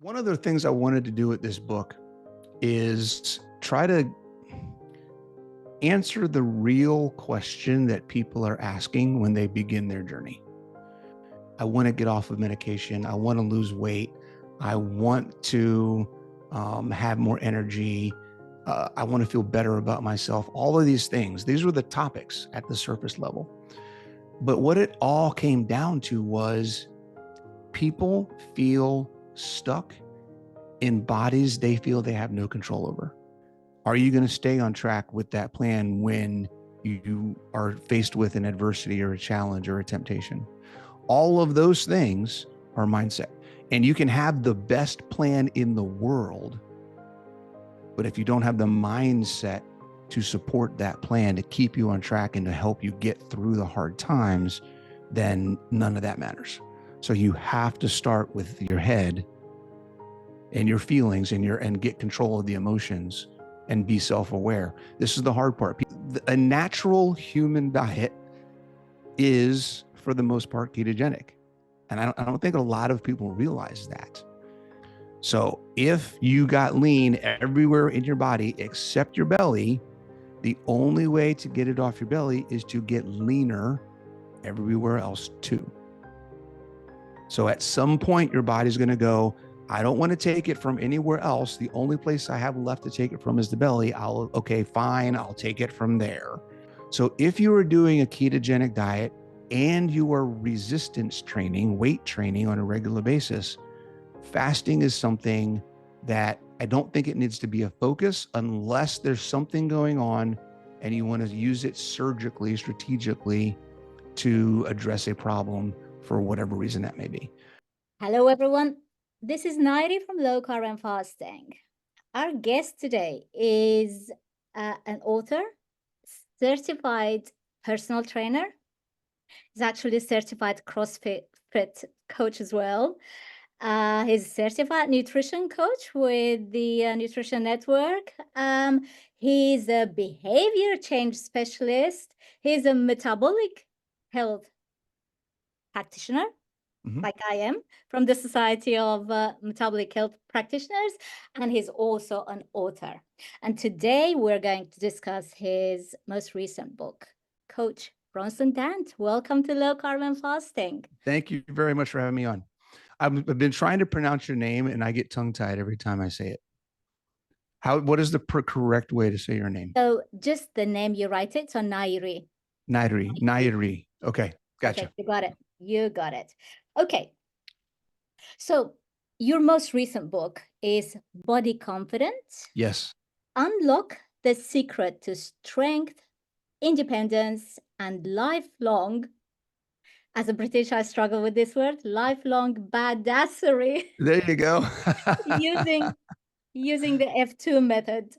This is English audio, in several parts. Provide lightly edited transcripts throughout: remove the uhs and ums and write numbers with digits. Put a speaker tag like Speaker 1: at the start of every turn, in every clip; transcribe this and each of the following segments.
Speaker 1: One of the things I wanted to do with this book is try to answer the real question that people are asking when they begin their journey. I want to get off of medication. I want to lose weight. I want to have more energy. I want to feel better about myself. All of these things, these were the topics at the surface level. But what it all came down to was people feel stuck in bodies they feel they have no control over. Are you going to stay on track with that plan when you are faced with an adversity or a challenge or a temptation? All of those things are mindset. And you can have the best plan in the world, but if you don't have the mindset to support that plan, to keep you on track and to help you get through the hard times, then none of that matters. So you have to start with your head and your feelings and get control of the emotions and be self-aware. This is the hard part. A natural human diet is, for the most part, ketogenic. And I don't think a lot of people realize that. So if you got lean everywhere in your body except your belly, the only way to get it off your belly is to get leaner everywhere else too. So at some point, your body's going to go, I don't want to take it from anywhere else. The only place I have left to take it from is the belly. Okay, fine. I'll take it from there. So if you are doing a ketogenic diet and you are resistance training, weight training on a regular basis, fasting is something that I don't think it needs to be a focus unless there's something going on and you want to use it surgically, strategically to address a problem for whatever reason that may be.
Speaker 2: Hello, everyone. This is Nayiri from Low Carb and Fasting. Our guest today is an author, certified personal trainer. He's actually a certified CrossFit coach as well. He's a certified nutrition coach with the Nutrition Network. He's a behavior change specialist. He's a metabolic health practitioner. Like I am, from the Society of Metabolic Health Practitioners, and he's also an author. And today we're going to discuss his most recent book, Coach Bronson Dant. Welcome to Low Carb and Fasting.
Speaker 1: Thank you very much for having me on. I've been trying to pronounce your name and I get tongue-tied every time I say it. What is the correct way to say your name?
Speaker 2: So just the name you write it, so Nayiri.
Speaker 1: Nayiri. Okay, gotcha.
Speaker 2: Okay, you got it. You got it. Okay. So your most recent book is Body Confidence.
Speaker 1: Yes.
Speaker 2: Unlock the secret to strength, independence, and lifelong, as a British, I struggle with this word, lifelong badassery.
Speaker 1: There you go.
Speaker 2: using the F2 method.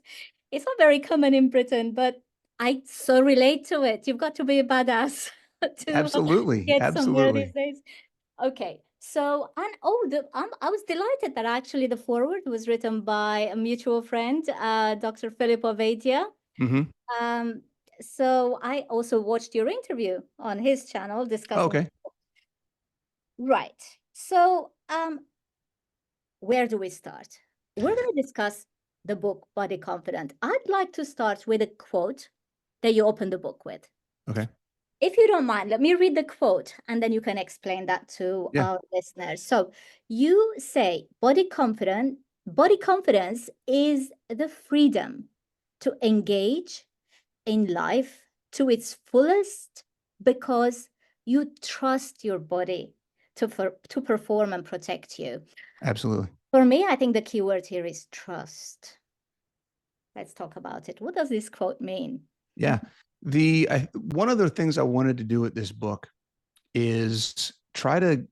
Speaker 2: It's not very common in Britain, but I so relate to it. You've got to be a badass to
Speaker 1: Absolutely.
Speaker 2: get somewhere these days. Okay. So, and I was delighted that actually the foreword was written by a mutual friend, Dr. Filippo Vaitia. So I also watched your interview on his channel discussing.
Speaker 1: Okay.
Speaker 2: Right. So, where do we start? We're going to discuss the book Body Confident. I'd like to start with a quote that you opened the book with.
Speaker 1: Okay.
Speaker 2: If you don't mind, let me read the quote and then you can explain that to our listeners. So you say body confidence is the freedom to engage in life to its fullest because you trust your body to perform and protect you.
Speaker 1: Absolutely.
Speaker 2: For me, I think the key word here is trust. Let's talk about it. What does this quote mean?
Speaker 1: Yeah. One of the things I wanted to do with this book is try to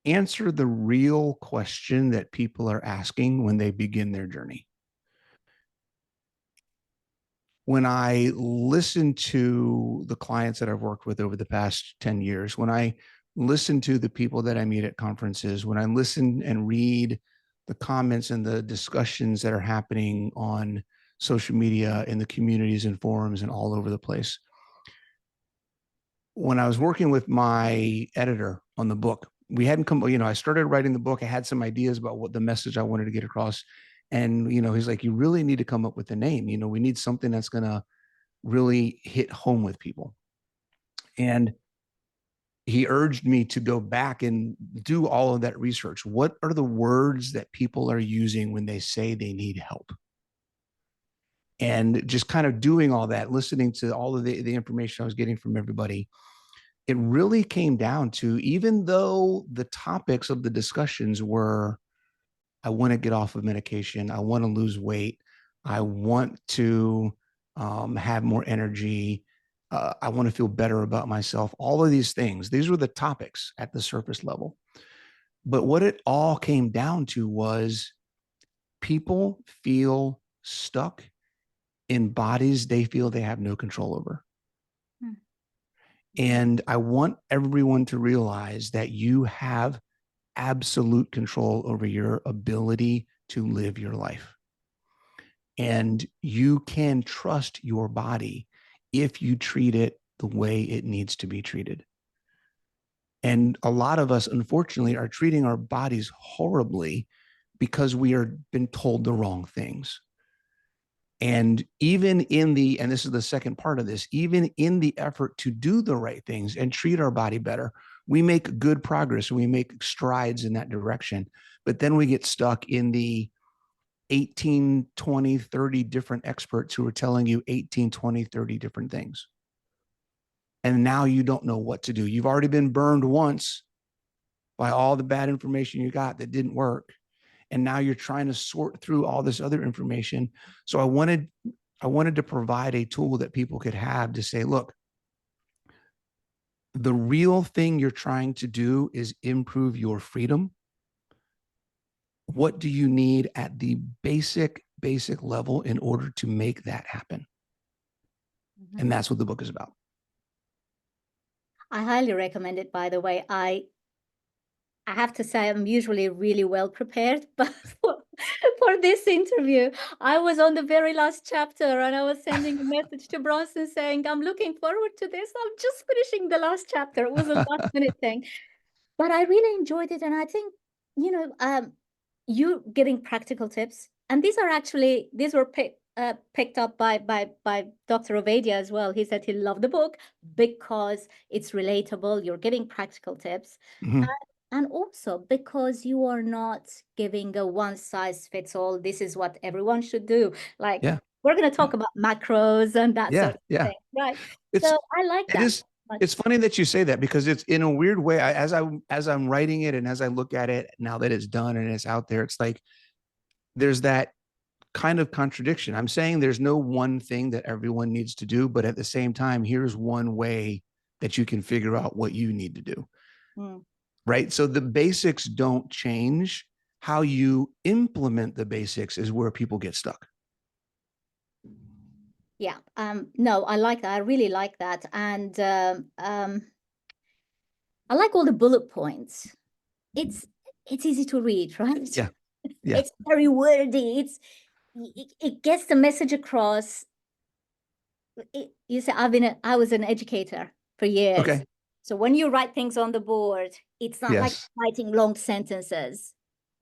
Speaker 1: answer the real question that people are asking when they begin their journey. When I listen to the clients that I've worked with over the past 10 years, when I listen to the people that I meet at conferences, when I listen and read the comments and the discussions that are happening on social media, in the communities and forums and all over the place. When I was working with my editor on the book, we hadn't come, I started writing the book. I had some ideas about what the message I wanted to get across. And, he's like, you really need to come up with a name. We need something that's going to really hit home with people. And he urged me to go back and do all of that research. What are the words that people are using when they say they need help? And just kind of doing all that, listening to all of the information I was getting from everybody, it really came down to, even though the topics of the discussions were, I want to get off of medication, I want to lose weight, I want to have more energy, I want to feel better about myself, all of these things, these were the topics at the surface level. But what it all came down to was people feel stuck in bodies they feel they have no control over. And I want everyone to realize that you have absolute control over your ability to live your life. And you can trust your body if you treat it the way it needs to be treated. And a lot of us, unfortunately, are treating our bodies horribly because we are been told the wrong things. And even in and this is the second part of this, even in the effort to do the right things and treat our body better, we make good progress and we make strides in that direction. But then we get stuck in the 18, 20, 30 different experts who are telling you 18, 20, 30 different things. And now you don't know what to do. You've already been burned once by all the bad information you got that didn't work. And now you're trying to sort through all this other information. So I wanted to provide a tool that people could have to say, look, the real thing you're trying to do is improve your freedom. What do you need at the basic level in order to make that happen? Mm-hmm. And that's what the book is about.
Speaker 2: I highly recommend it, by the way. I have to say I'm usually really well prepared, but for this interview, I was on the very last chapter and I was sending a message to Bronson saying, I'm looking forward to this. I'm just finishing the last chapter. It was a last minute thing, but I really enjoyed it. And I think, you giving practical tips, and these were picked up by Dr. Ovadia as well. He said he loved the book because it's relatable. You're giving practical tips. Mm-hmm. And also because you are not giving a one size fits all. This is what everyone should do. Like, we're going to talk about macros and that sort of thing, right? So I like that.
Speaker 1: It's funny that you say that, because it's, in a weird way, as I'm writing it and as I look at it now that it's done and it's out there, it's like there's that kind of contradiction. I'm saying there's no one thing that everyone needs to do, but at the same time, here's one way that you can figure out what you need to do. Right? So the basics don't change. How you implement the basics is where people get stuck.
Speaker 2: Yeah. No, I like that. I really like that. And I like all the bullet points. It's easy to read, right?
Speaker 1: Yeah.
Speaker 2: It's very wordy. It gets the message across. You say, I was an educator for years.
Speaker 1: Okay.
Speaker 2: So when you write things on the board, it's not like writing long sentences.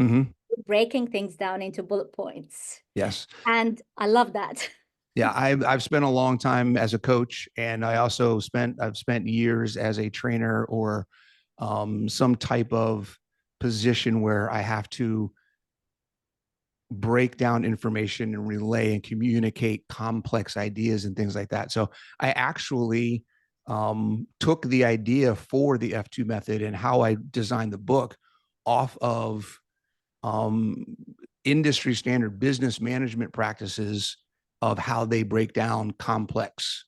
Speaker 1: Mm-hmm.
Speaker 2: You're breaking things down into bullet points.
Speaker 1: Yes.
Speaker 2: And I love that.
Speaker 1: Yeah, I've spent a long time as a coach, and I've spent years as a trainer or some type of position where I have to break down information and relay and communicate complex ideas and things like that. So I actually took the idea for the F2 method and how I designed the book off of industry standard business management practices of how they break down complex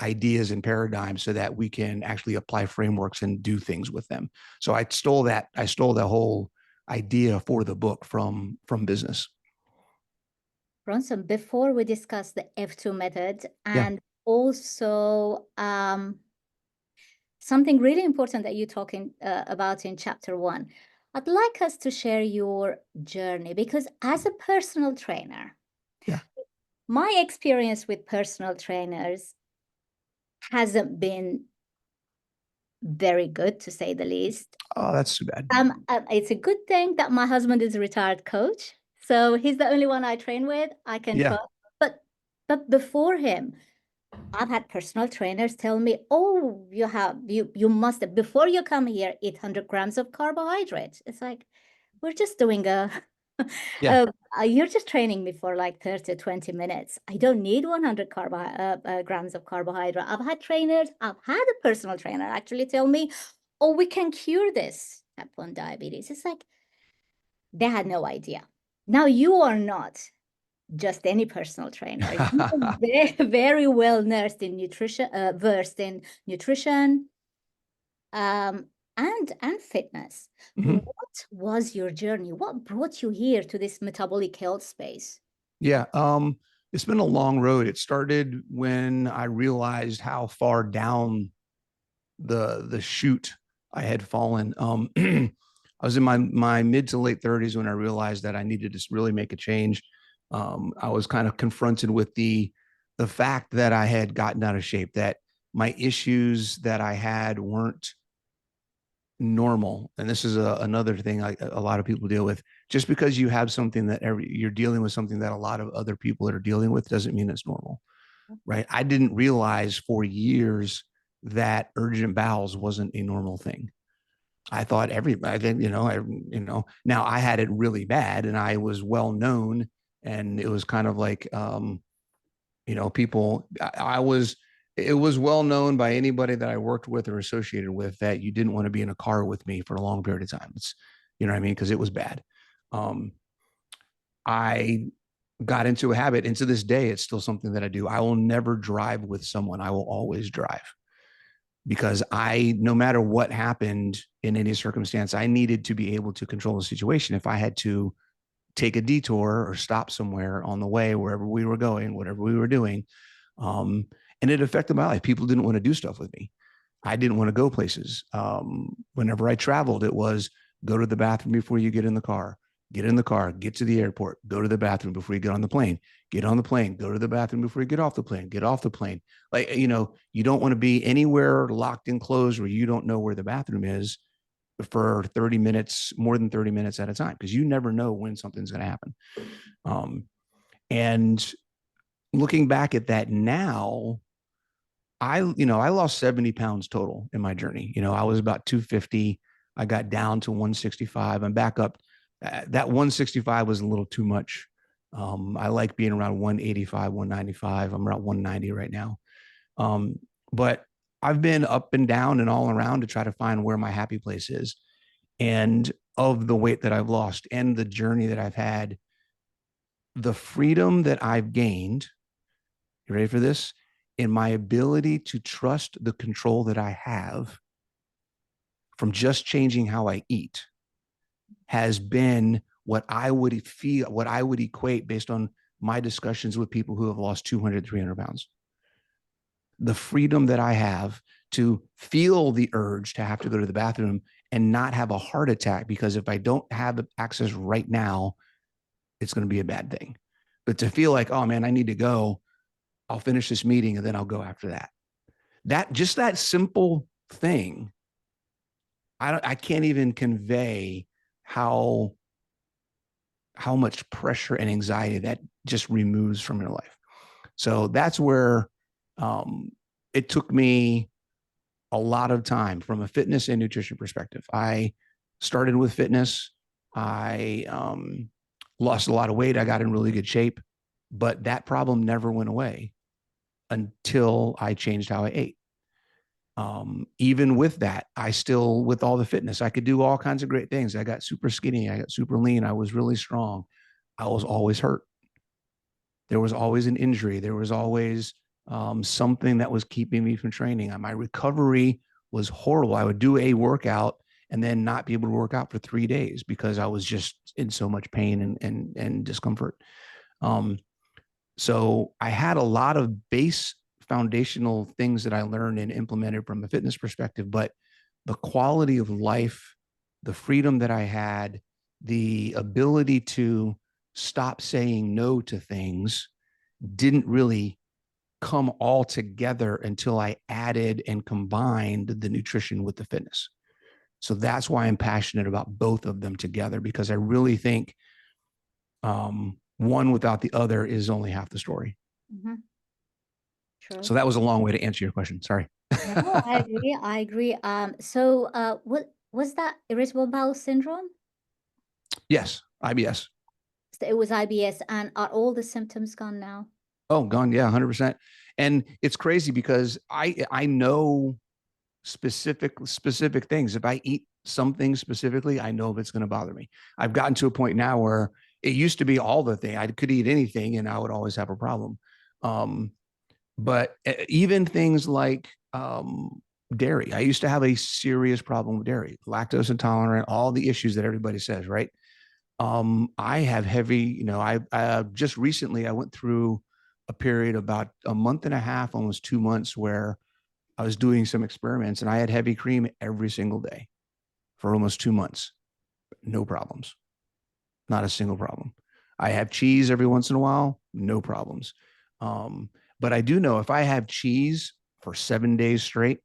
Speaker 1: ideas and paradigms so that we can actually apply frameworks and do things with them. So I stole the whole idea for the book from business.
Speaker 2: Bronson, before we discuss the F2 method and also something really important that you're talking about in chapter 1, I'd like us to share your journey, because as a personal trainer, my experience with personal trainers hasn't been very good, to say the least.
Speaker 1: Oh, that's too bad.
Speaker 2: It's a good thing that my husband is a retired coach, so he's the only one I train with. I can
Speaker 1: Yeah.
Speaker 2: trust. But before him, I've had personal trainers tell me, "Oh, you must have, before you come here, eat 100 grams of carbohydrates." It's like, we're just doing
Speaker 1: Yeah.
Speaker 2: you're just training me for like 30, 20 minutes. I don't need 100 grams of carbohydrate. I've had trainers, I've had a personal trainer actually tell me, "Oh, we can cure this type 1 diabetes." It's like, they had no idea. Now you are not just any personal trainer. You are very, very well versed in nutrition, and fitness.
Speaker 1: Mhm.
Speaker 2: What was your journey? What brought you here to this metabolic health space?
Speaker 1: Yeah. It's been a long road. It started when I realized how far down the chute I had fallen. I was in my mid to late 30s when I realized that I needed to really make a change. I was kind of confronted with the fact that I had gotten out of shape, that my issues that I had weren't normal. And this is another thing a lot of people deal with. Just because you have something that you're dealing with something that a lot of other people are dealing with doesn't mean it's normal, right? I didn't realize for years that urgent bowels wasn't a normal thing. I thought everybody, now I had it really bad and I was well known, and it was kind of like, people, it was well known by anybody that I worked with or associated with that you didn't want to be in a car with me for a long period of time. It's, you know what I mean? Cause it was bad. Um, I got into a habit, and to this day, it's still something that I do. I will never drive with someone. I will always drive, because no matter what happened in any circumstance, I needed to be able to control the situation. If I had to take a detour or stop somewhere on the way, wherever we were going, whatever we were doing, um, and it affected my life. People didn't want to do stuff with me. I didn't want to go places. Whenever I traveled, it was go to the bathroom before you get in the car. Get in the car, get to the airport, go to the bathroom before you get on the plane. Get on the plane, go to the bathroom before you get off the plane. Get off the plane. Like, you don't want to be anywhere locked and closed where you don't know where the bathroom is for 30 minutes, more than 30 minutes at a time, because you never know when something's going to happen. Um, and looking back at that now, I lost 70 pounds total in my journey. I was about 250. I got down to 165. I'm back up. That 165 was a little too much. I like being around 185, 195. I'm around 190 right now. But I've been up and down and all around to try to find where my happy place is. And of the weight that I've lost and the journey that I've had, the freedom that I've gained, you ready for this? In my ability to trust the control that I have from just changing how I eat has been what I would equate based on my discussions with people who have lost 200, 300 pounds. The freedom that I have to feel the urge to have to go to the bathroom and not have a heart attack, because if I don't have access right now, it's going to be a bad thing. But to feel like, oh man, I need to go, I'll finish this meeting and then I'll go after that. That simple thing, I can't even convey how much pressure and anxiety that just removes from your life. So that's where it took me a lot of time from a fitness and nutrition perspective. I started with fitness. I lost a lot of weight. I got in really good shape, but that problem never went away until I changed how I ate. Even with that, with all the fitness, I could do all kinds of great things. I got super skinny. I got super lean. I was really strong. I was always hurt. There was always an injury. There was always something that was keeping me from training. My recovery was horrible. I would do a workout and then not be able to work out for 3 days because I was just in so much pain and discomfort. So I had a lot of base foundational things that I learned and implemented from a fitness perspective, but the quality of life, the freedom that I had, the ability to stop saying no to things didn't really come all together until I added and combined the nutrition with the fitness. So that's why I'm passionate about both of them together, because I really think one without the other is only half the story.
Speaker 2: Mm-hmm. True.
Speaker 1: So that was a long way to answer your question. Sorry.
Speaker 2: No, I agree. I agree. So, what was that irritable bowel syndrome?
Speaker 1: Yes, IBS.
Speaker 2: So it was IBS, and are all the symptoms gone now?
Speaker 1: Oh, gone. Yeah, 100%. And it's crazy because I know specific things. If I eat something specifically, I know if it's going to bother me. I've gotten to a point now where it used to be all the thing. I could eat anything and I would always have a problem. But even things like dairy, I used to have a serious problem with dairy, lactose intolerant, all the issues that everybody says, right? I have heavy, I just recently I went through a period about a month and a half, almost 2 months, where I was doing some experiments and I had heavy cream every single day for almost 2 months. No problems. Not a single problem. I have cheese every once in a while, no problems. But I do know if I have cheese for 7 days straight,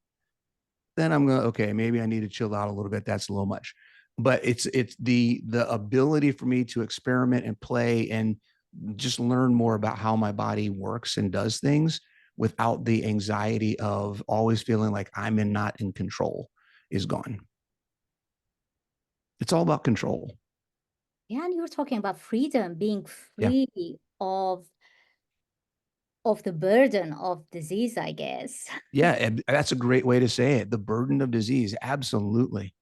Speaker 1: then I'm going, okay, maybe I need to chill out a little bit. That's a little much. But it's the ability for me to experiment and play and just learn more about how my body works and does things without the anxiety of always feeling like I'm not in control is gone. It's all about control.
Speaker 2: Yeah, and you were talking about freedom, being
Speaker 1: Yeah.
Speaker 2: free of the burden of disease, I guess.
Speaker 1: Yeah. That's a great way to say it. The burden of disease. Absolutely.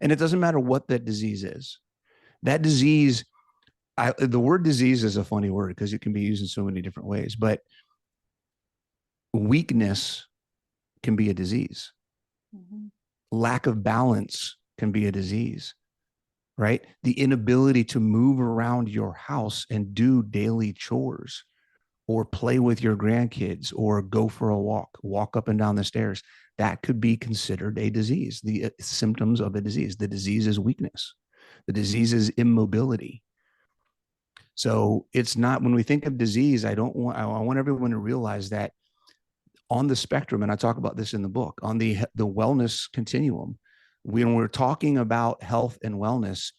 Speaker 1: And it doesn't matter what that disease is. That disease, the word disease is a funny word because it can be used in so many different ways, but weakness can be a disease. Mm-hmm. Lack of balance can be a disease, right? The inability to move around your house and do daily chores or play with your grandkids or go for a walk up and down the stairs. That could be considered a disease, the symptoms of a disease. The disease is weakness. The disease is immobility. So it's not, when we think of disease, I want everyone to realize that on the spectrum, and I talk about this in the book, on the wellness continuum, when we're talking about health and wellness,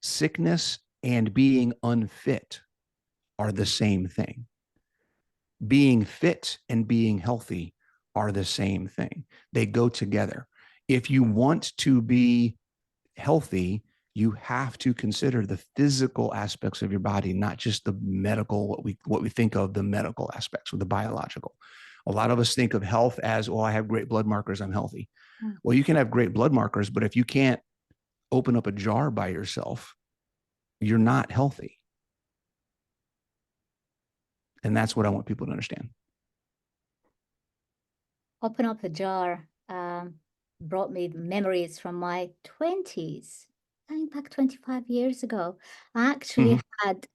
Speaker 1: sickness and being unfit are the same thing. Being fit and being healthy are the same thing. They go together. If you want to be healthy, you have to consider the physical aspects of your body, not just the medical, what we think of the medical aspects or the biological. A lot of us think of health as, oh, I have great blood markers, I'm healthy. Well, you can have great blood markers, but if you can't open up a jar by yourself, you're not healthy. And that's what I want people to understand.
Speaker 2: Open up a jar brought me memories from my 20s. Going back 25 years ago, I actually had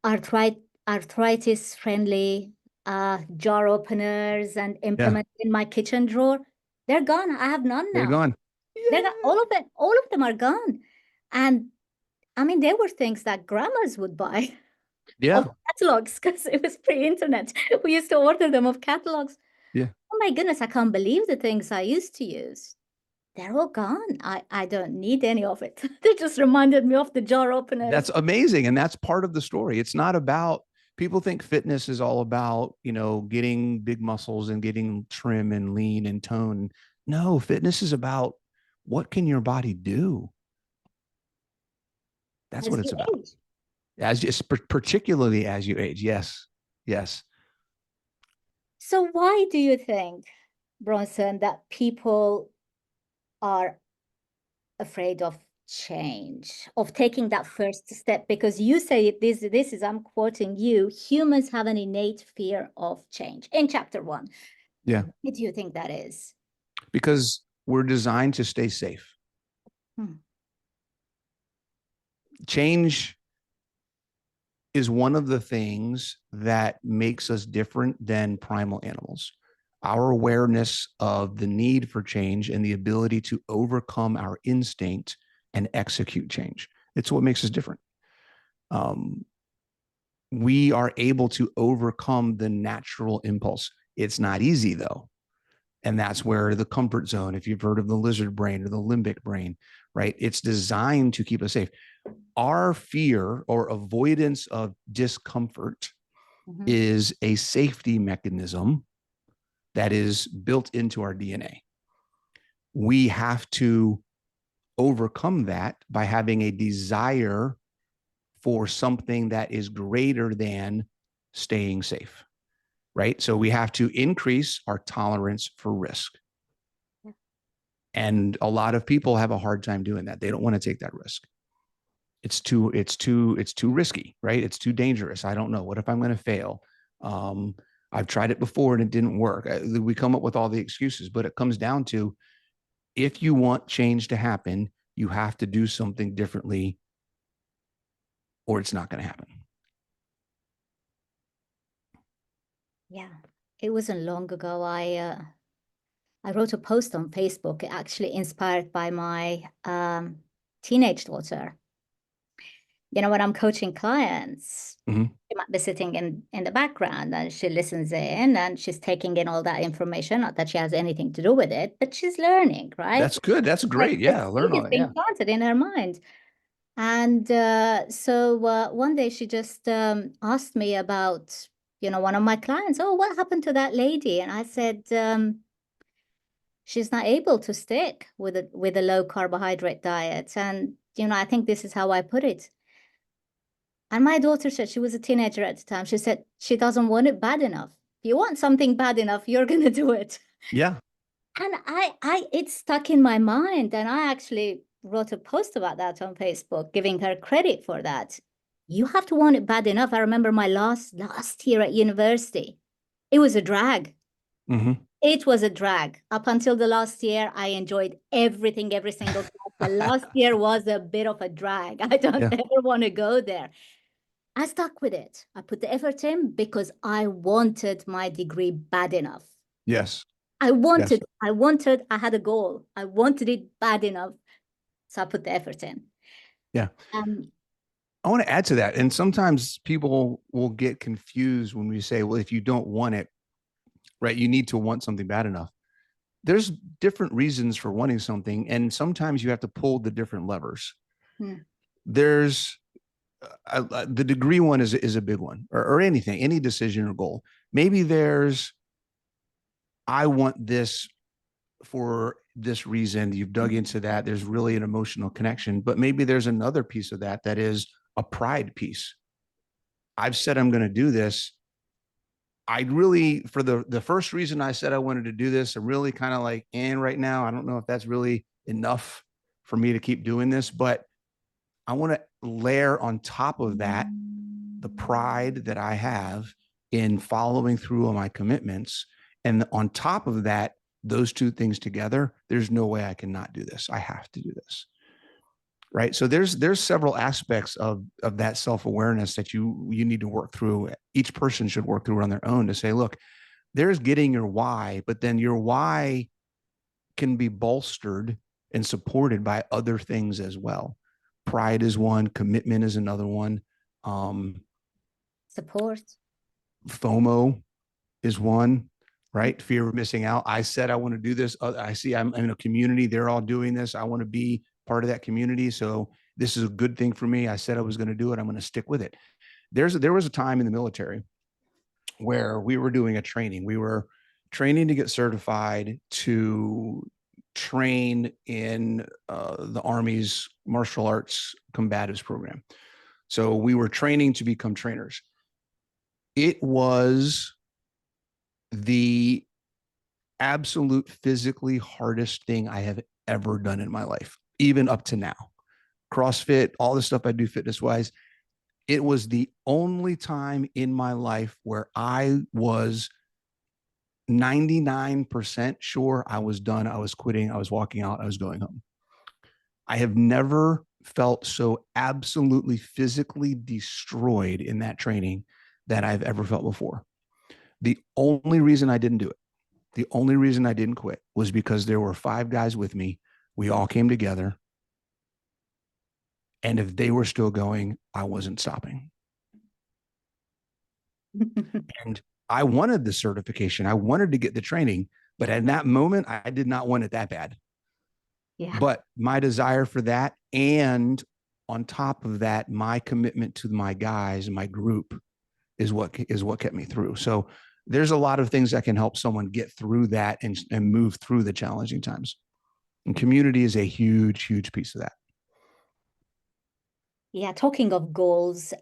Speaker 2: arthritis-friendly jar openers and implements in my kitchen drawer. They're gone. I have none now.
Speaker 1: They're gone.
Speaker 2: They're gone. All of them are gone. And I mean, they were things that grandmas would buy.
Speaker 1: Yeah.
Speaker 2: Of catalogs, because it was pre-internet. We used to order them of catalogs.
Speaker 1: Yeah.
Speaker 2: Oh my goodness, I can't believe the things I used to use. They're all gone. I don't need any of it. They just reminded me of the jar openers.
Speaker 1: That's amazing. And that's part of the story. It's not about, people think fitness is all about, getting big muscles and getting trim and lean and tone. No, fitness is about what can your body do? That's what it's about. Particularly as you age. Yes. Yes.
Speaker 2: So why do you think, Bronson, that people are afraid of change, of taking that first step? Because you say this is, I'm quoting you, humans have an innate fear of change in chapter 1.
Speaker 1: Yeah.
Speaker 2: What do you think that is?
Speaker 1: Because we're designed to stay safe. Change is one of the things that makes us different than primal animals. Our awareness of the need for change and the ability to overcome our instinct and execute change. It's what makes us different. we are able to overcome the natural impulse. It's not easy though. And that's where the comfort zone, if you've heard of the lizard brain or the limbic brain, right? It's designed to keep us safe. Our fear or avoidance of discomfort is a safety mechanism that is built into our DNA. We have to overcome that by having a desire for something that is greater than staying safe, right? So we have to increase our tolerance for risk. And a lot of people have a hard time doing that. They don't want to take that risk. It's too risky, right? It's too dangerous. I don't know. What if I'm going to fail? I've tried it before and it didn't work. We come up with all the excuses, but it comes down to, if you want change to happen, you have to do something differently or it's not going to happen.
Speaker 2: Yeah, it wasn't long ago. I wrote a post on Facebook, actually inspired by my teenage daughter. You know, when I'm coaching clients, she might be sitting in the background and she listens in and she's taking in all that information. Not that she has anything to do with it, but she's learning, right?
Speaker 1: That's good. That's great. Yeah, learn all
Speaker 2: it's
Speaker 1: that.
Speaker 2: being
Speaker 1: Yeah.
Speaker 2: planted in her mind. And so one day she just asked me about, you know, one of my clients. Oh, what happened to that lady? And I said, she's not able to stick with a low carbohydrate diet. And, you know, I think this is how I put it. And my daughter said, she was a teenager at the time, she said she doesn't want it bad enough. If you want something bad enough, you're going to do it.
Speaker 1: Yeah.
Speaker 2: And it stuck in my mind. And I actually wrote a post about that on Facebook, giving her credit for that. You have to want it bad enough. I remember my last year at university. It was a drag. It was a drag. Up until the last year, I enjoyed everything, every single class. The last year was a bit of a drag. I don't ever want to go there. I stuck with it. I put the effort in because I wanted my degree bad enough.
Speaker 1: Yes.
Speaker 2: I had a goal. I wanted it bad enough. So I put the effort in.
Speaker 1: Yeah. I want to add to that. And sometimes people will get confused when we say, well, if you don't want it, right, you need to want something bad enough. There's different reasons for wanting something. And sometimes you have to pull the different levers. There's the degree one is a big one, or anything, any decision or goal. Maybe there's, I want this for this reason. You've dug into that. There's really an emotional connection, but maybe there's another piece of that that is a pride piece. I've said I'm going to do this. I really, for the first reason I said I wanted to do this, I'm really kind of like, and right now, I don't know if that's really enough for me to keep doing this, but I want to layer on top of that the pride that I have in following through on my commitments. And on top of that, those two things together, there's no way I can not do this. I have to do this. Right. So there's several aspects of that self-awareness that you need to work through. Each person should work through on their own to say, look, there's getting your why, but then your why can be bolstered and supported by other things as well. Pride is one, commitment is another one.
Speaker 2: Support.
Speaker 1: FOMO is one, right? Fear of missing out. I said I want to do this. I see I'm in a community. They're all doing this. I want to be part of that community. So this is a good thing for me. I said I was going to do it. I'm going to stick with it. There was a time in the military where we were doing a training. We were training to get certified to train in the Army's martial arts combatives program. So we were training to become trainers. It was the absolute physically hardest thing I have ever done in my life, even up to now. CrossFit, all the stuff I do fitness wise. It was the only time in my life where I was 99% sure I was done. I was quitting. I was walking out. I was going home. I have never felt so absolutely physically destroyed in that training that I've ever felt before. The only reason I didn't do it, the only reason I didn't quit was because there were 5 guys with me. We all came together. And if they were still going, I wasn't stopping. And I wanted the certification. I wanted to get the training, but in that moment, I did not want it that bad.
Speaker 2: Yeah.
Speaker 1: But my desire for that, and on top of that, my commitment to my guys, my group, is what kept me through. So there's a lot of things that can help someone get through that and move through the challenging times. And community is a huge, huge piece of that.
Speaker 2: Yeah, talking of goals,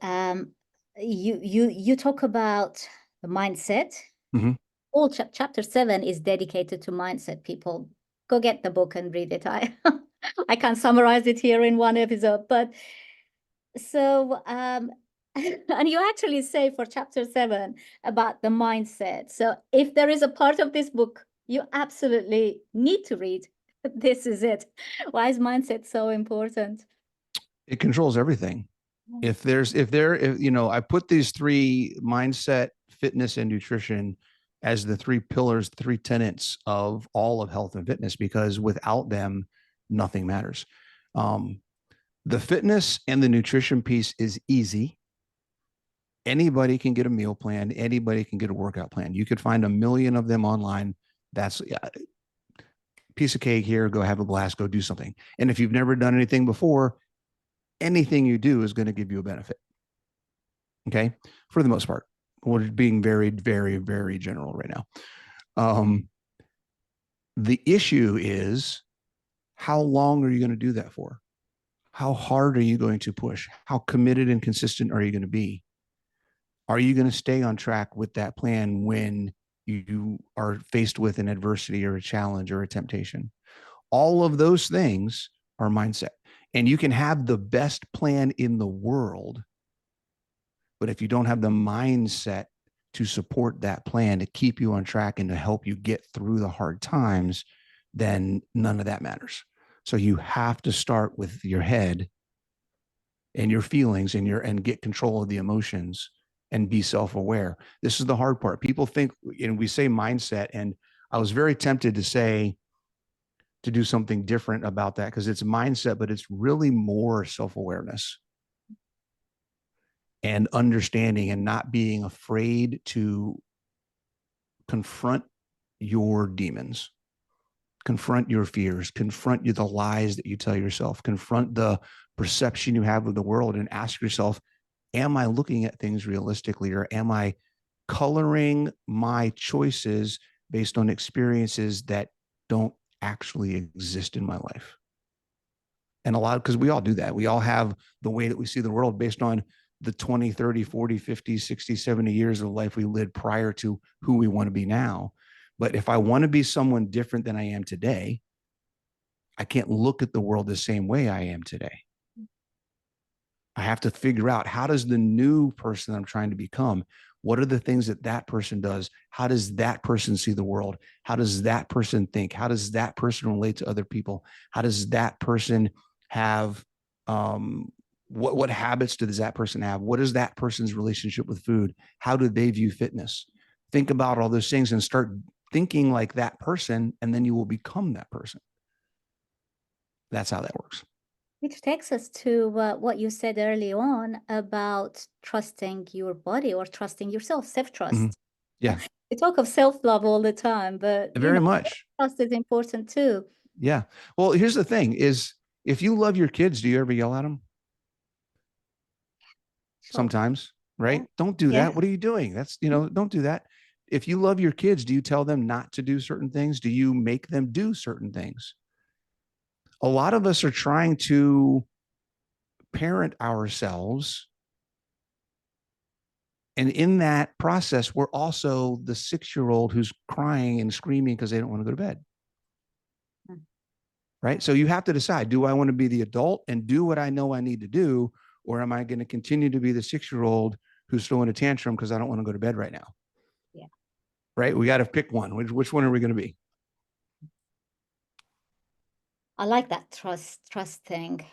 Speaker 2: you talk about the mindset.
Speaker 1: Mm-hmm.
Speaker 2: All chapter 7 is dedicated to mindset. People, go get the book and read it. I can't summarize it here in one episode, but so and you actually say for chapter 7 about the mindset. So if there is a part of this book you absolutely need to read, this is it. Why is mindset so important?
Speaker 1: It controls everything. If I put these three: mindset, fitness, and nutrition as the three pillars, the three tenets of all of health and fitness, because without them, nothing matters. The fitness and the nutrition piece is easy. Anybody can get a meal plan. Anybody can get a workout plan. You could find a million of them online. That's a piece of cake here. Go have a blast. Go do something. And if you've never done anything before, anything you do is going to give you a benefit. Okay. For the most part, we're being very, very, very general right now. The issue is, how long are you going to do that for? How hard are you going to push? How committed and consistent are you going to be? Are you going to stay on track with that plan when you are faced with an adversity or a challenge or a temptation? All of those things are mindset. And you can have the best plan in the world, but if you don't have the mindset to support that plan, to keep you on track and to help you get through the hard times, then none of that matters. So you have to start with your head and your feelings and get control of the emotions and be self-aware. This is the hard part. People think, and we say mindset, and I was very tempted to do something different about that, because it's mindset, but it's really more self-awareness and understanding and not being afraid to confront your demons, confront your fears, confront the lies that you tell yourself, confront the perception you have of the world, and ask yourself, am I looking at things realistically, or am I coloring my choices based on experiences that don't actually exist in my life? And a lot, because we all do that. We all have the way that we see the world based on the 20, 30, 40, 50, 60, 70 years of life we lived prior to who we want to be now. But if I want to be someone different than I am today, I can't look at the world the same way I am today. I have to figure out, how does the new person I'm trying to become, what are the things that that person does? How does that person see the world? How does that person think? How does that person relate to other people? How does that person have, what habits does that person have? What is that person's relationship with food? How do they view fitness? Think about all those things and start thinking like that person, and then you will become that person. That's how that works.
Speaker 2: Which takes us to what you said early on about trusting your body or trusting yourself, self-trust.
Speaker 1: Mm-hmm. Yeah.
Speaker 2: We talk of self-love all the time, but
Speaker 1: very much.
Speaker 2: trust is important too.
Speaker 1: Yeah. Well, here's the thing is, if you love your kids, do you ever yell at them?
Speaker 2: Sure.
Speaker 1: Sometimes, right?
Speaker 2: Yeah.
Speaker 1: Don't do that. What are you doing? That's, don't do that. If you love your kids, do you tell them not to do certain things? Do you make them do certain things? A lot of us are trying to parent ourselves. And in that process, we're also the 6-year-old who's crying and screaming because they don't want to go to bed. Right? So you have to decide, do I want to be the adult and do what I know I need to do? Or am I going to continue to be the 6-year-old who's throwing a tantrum because I don't want to go to bed right now?
Speaker 2: Yeah. Right?
Speaker 1: We got to pick one. Which one are we going to be?
Speaker 2: I like that trust thing.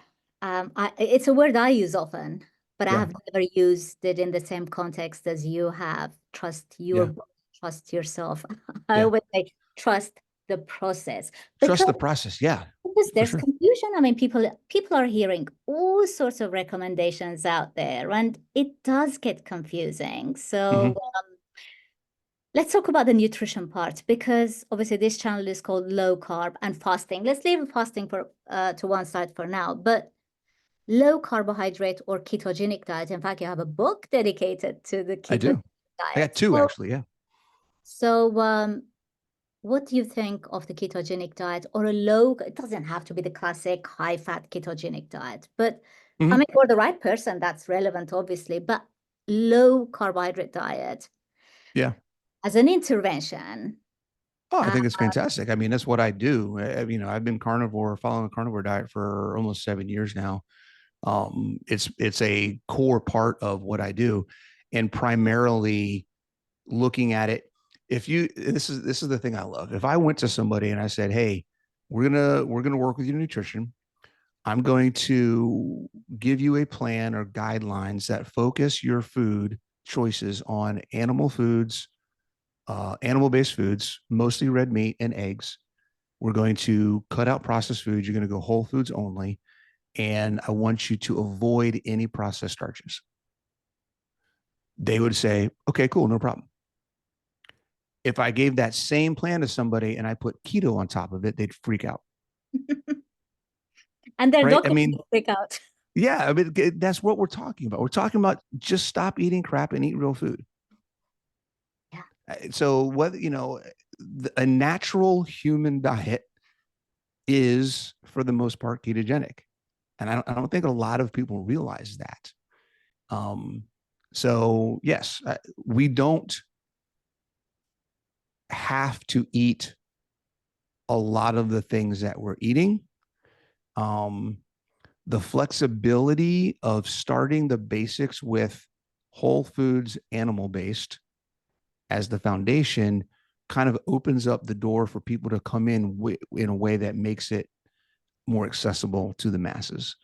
Speaker 2: It's a word I use often, but I have never used it in the same context as you have. Trust your body, trust yourself. I always say trust the process.
Speaker 1: Trust the process. Yeah.
Speaker 2: Because
Speaker 1: For
Speaker 2: there's
Speaker 1: sure.
Speaker 2: confusion. I mean, people are hearing all sorts of recommendations out there, and it does get confusing. So let's talk about the nutrition part, because obviously this channel is called Low Carb and Fasting. Let's leave fasting for to one side for now, but low carbohydrate or ketogenic diet. In fact, you have a book dedicated to the
Speaker 1: I
Speaker 2: ketogenic
Speaker 1: do. I got
Speaker 2: diet.
Speaker 1: two actually. Yeah.
Speaker 2: So, what do you think of the ketogenic diet, or a low, it doesn't have to be the classic high fat ketogenic diet, but I
Speaker 1: Mhm.
Speaker 2: mean, for the right person, that's relevant, obviously, but low carbohydrate diet
Speaker 1: Yeah.
Speaker 2: as an intervention.
Speaker 1: Oh, I
Speaker 2: Uh,
Speaker 1: think it's fantastic. I mean, that's what I do. I've been following a carnivore diet for almost 7 years now. It's a core part of what I do, and primarily looking at it. If you, this is the thing I love. If I went to somebody and I said, "Hey, we're gonna work with your nutrition. I'm going to give you a plan or guidelines that focus your food choices on animal-based foods, mostly red meat and eggs. We're going to cut out processed foods. You're going to go whole foods only. And I want you to avoid any processed starches." They would say, "Okay, cool, no problem." If I gave that same plan to somebody and I put keto on top of it, they'd freak out.
Speaker 2: and their
Speaker 1: Right. I
Speaker 2: doctor
Speaker 1: mean,
Speaker 2: will freak out.
Speaker 1: yeah, I mean, that's what we're talking about. We're talking about just stop eating crap and eat real food.
Speaker 2: Yeah.
Speaker 1: So, whether, a natural human diet is, for the most part, ketogenic. And I don't think a lot of people realize that. Um, so, yes, we don't have to eat a lot of the things that we're eating. Um, the flexibility of starting the basics with whole foods, animal based as the foundation kind of opens up the door for people to come in a way that makes it more accessible to the masses,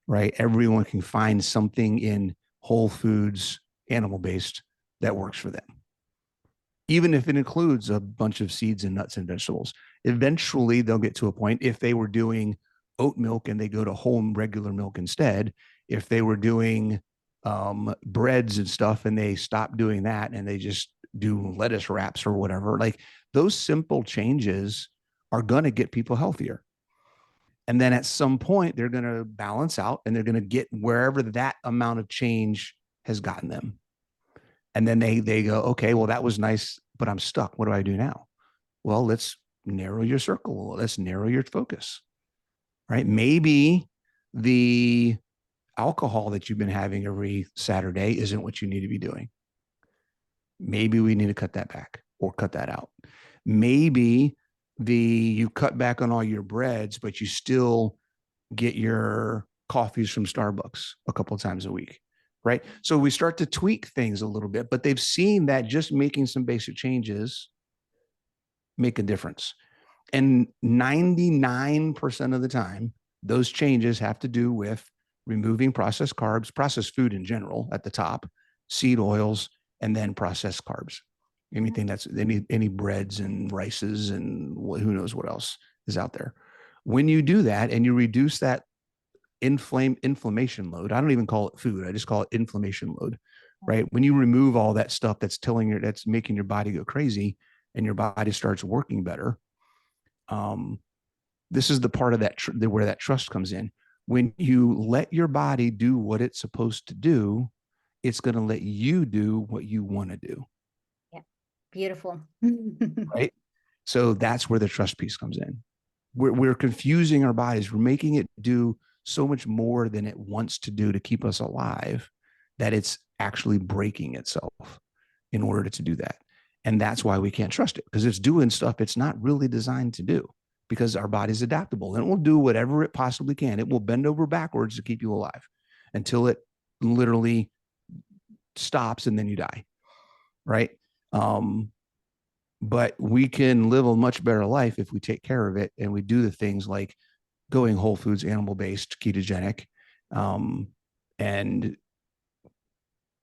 Speaker 1: right? Everyone can find something in whole foods, animal based, that works for them, even if it includes a bunch of seeds and nuts and vegetables. Eventually, they'll get to a point, if they were doing oat milk and they go to whole regular milk instead, if they were doing breads and stuff and they stop doing that and they just do lettuce wraps or whatever, like those simple changes are going to get people healthier. And then at some point, they're going to balance out and they're going to get wherever that amount of change has gotten them. And then they go, "Okay, well, that was nice, but I'm stuck. What do I do now?" Well, let's narrow your circle. Let's narrow your focus, right? Maybe the alcohol that you've been having every Saturday isn't what you need to be doing. Maybe we need to cut that back or cut that out. Maybe you cut back on all your breads, but you still get your coffees from Starbucks a couple of times a week, right? So we start to tweak things a little bit, but they've seen that just making some basic changes make a difference. And 99% of the time, those changes have to do with removing processed carbs, processed food in general at the top, seed oils, and then processed carbs. Anything that's any breads and rices and who knows what else is out there. When you do that and you reduce that inflammation load, I don't even call it food, I just call it inflammation load, right? When you remove all that stuff that's making your body go crazy and your body starts working better, um, this is the part of that where that trust comes in. When you let your body do what it's supposed to do, it's going to let you do what you want to do.
Speaker 2: Yeah. Beautiful.
Speaker 1: Right. So that's where the trust piece comes in. We're confusing our bodies. We're making it do so much more than it wants to do to keep us alive, that it's actually breaking itself in order to do that. And that's why we can't trust it, because it's doing stuff it's not really designed to do, because our body's adaptable and it will do whatever it possibly can. It will bend over backwards to keep you alive until it literally stops and then you die. Right. Um, but we can live a much better life if we take care of it and we do the things like going whole foods, animal based, ketogenic, um, and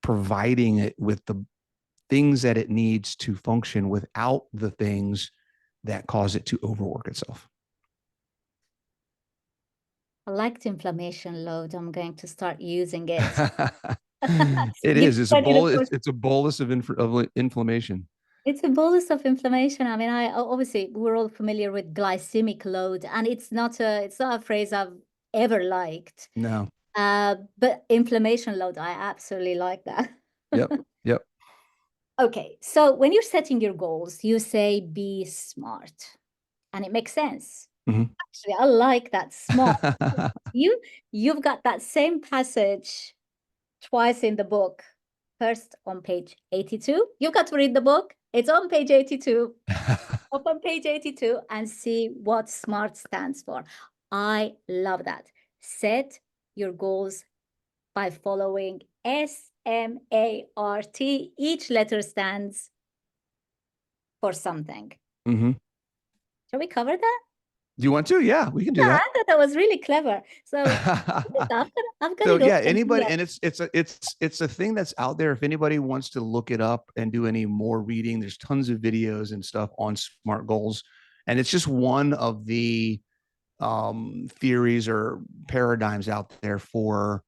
Speaker 1: providing it with the things that it needs to function without the things that cause it to overwork itself.
Speaker 2: I like the inflammation load. I'm going to start using it.
Speaker 1: It
Speaker 2: Give
Speaker 1: is. It's a
Speaker 2: credit
Speaker 1: bolus.
Speaker 2: for
Speaker 1: It's a bolus of inflammation.
Speaker 2: it's a bolus of inflammation. I mean, obviously we're all familiar with glycemic load, and it's not a phrase I've ever liked.
Speaker 1: No.
Speaker 2: But inflammation load, I absolutely like that.
Speaker 1: Yep. Yep.
Speaker 2: Okay, so when you're setting your goals, you say be smart, and it makes sense.
Speaker 1: Mhm.
Speaker 2: Actually, I like that smart. You've got that same passage twice in the book. First on page 82. You've got to read the book. It's on page 82. Open page 82 and see what SMART stands for. I love that. Set your goals by following SMART. Each letter stands for something.
Speaker 1: Mm-hmm.
Speaker 2: Shall we cover that?
Speaker 1: Do you want to? Yeah, we can do
Speaker 2: Yeah,
Speaker 1: that.
Speaker 2: I thought that was really clever. So I've got
Speaker 1: So
Speaker 2: it
Speaker 1: yeah,
Speaker 2: open
Speaker 1: anybody,
Speaker 2: here.
Speaker 1: and it's a thing that's out there. If anybody wants to look it up and do any more reading, there's tons of videos and stuff on SMART goals, and it's just one of the theories or paradigms out there for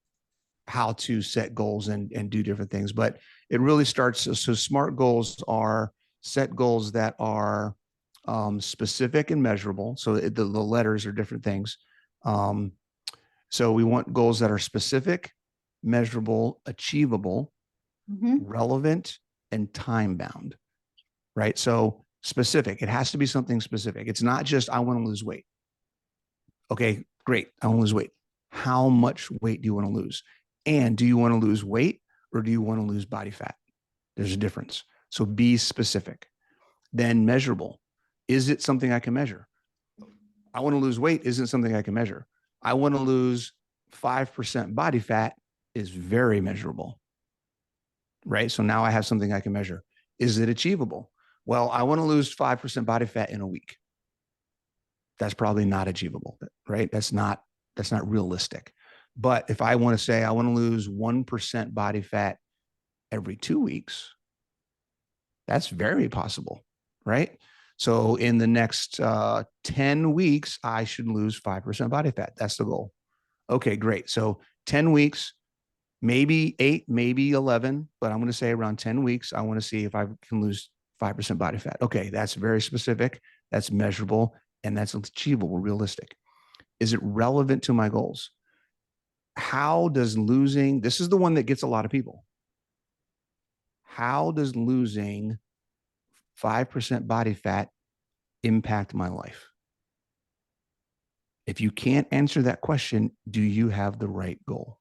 Speaker 1: how to set goals and do different things. But it really starts. So SMART goals are set goals that are specific and measurable. So the letters are different things. So we want goals that are specific, measurable, achievable, relevant, and time bound, right? So specific, it has to be something specific. It's not just, I want to lose weight. Okay, great. I want to lose weight. How much weight do you want to lose? And do you want to lose weight or do you want to lose body fat? There's a difference. So be specific. Then measurable. Is it something I can measure? I want to lose weight isn't something I can measure. I want to lose 5% body fat is very measurable, right? So now I have something I can measure. Is it achievable? Well, I want to lose 5% body fat in a week. That's probably not achievable, right? That's not realistic. But if I want to say I want to lose 1% body fat every 2 weeks, that's very possible, right? So in the next 10 weeks, I should lose 5% body fat. That's the goal. Okay, great. So 10 weeks, maybe 8, maybe 11, but I'm going to say around 10 weeks, I want to see if I can lose 5% body fat. Okay, that's very specific, that's measurable, and that's achievable, realistic. Is it relevant to my goals? How does losing, this is the one that gets a lot of people. How does losing 5% body fat impact my life? If you can't answer that question, do you have the right goal?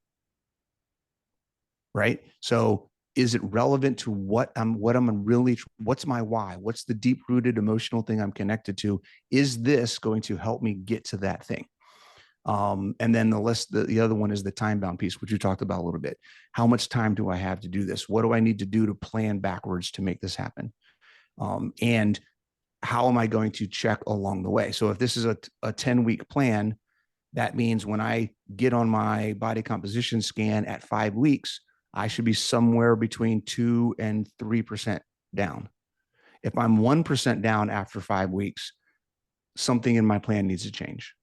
Speaker 1: Right? So is it relevant to what I'm really, what's my why? What's the deep rooted emotional thing I'm connected to? Is this going to help me get to that thing? And then the other one is the time bound piece, which you talked about a little bit. How much time do I have to do this? What do I need to do to plan backwards to make this happen? And how am I going to check along the way? So if this is a 10-week plan, that means when I get on my body composition scan at 5 weeks, I should be somewhere between 2 and 3% down. If I'm 1% down after 5 weeks, something in my plan needs to change.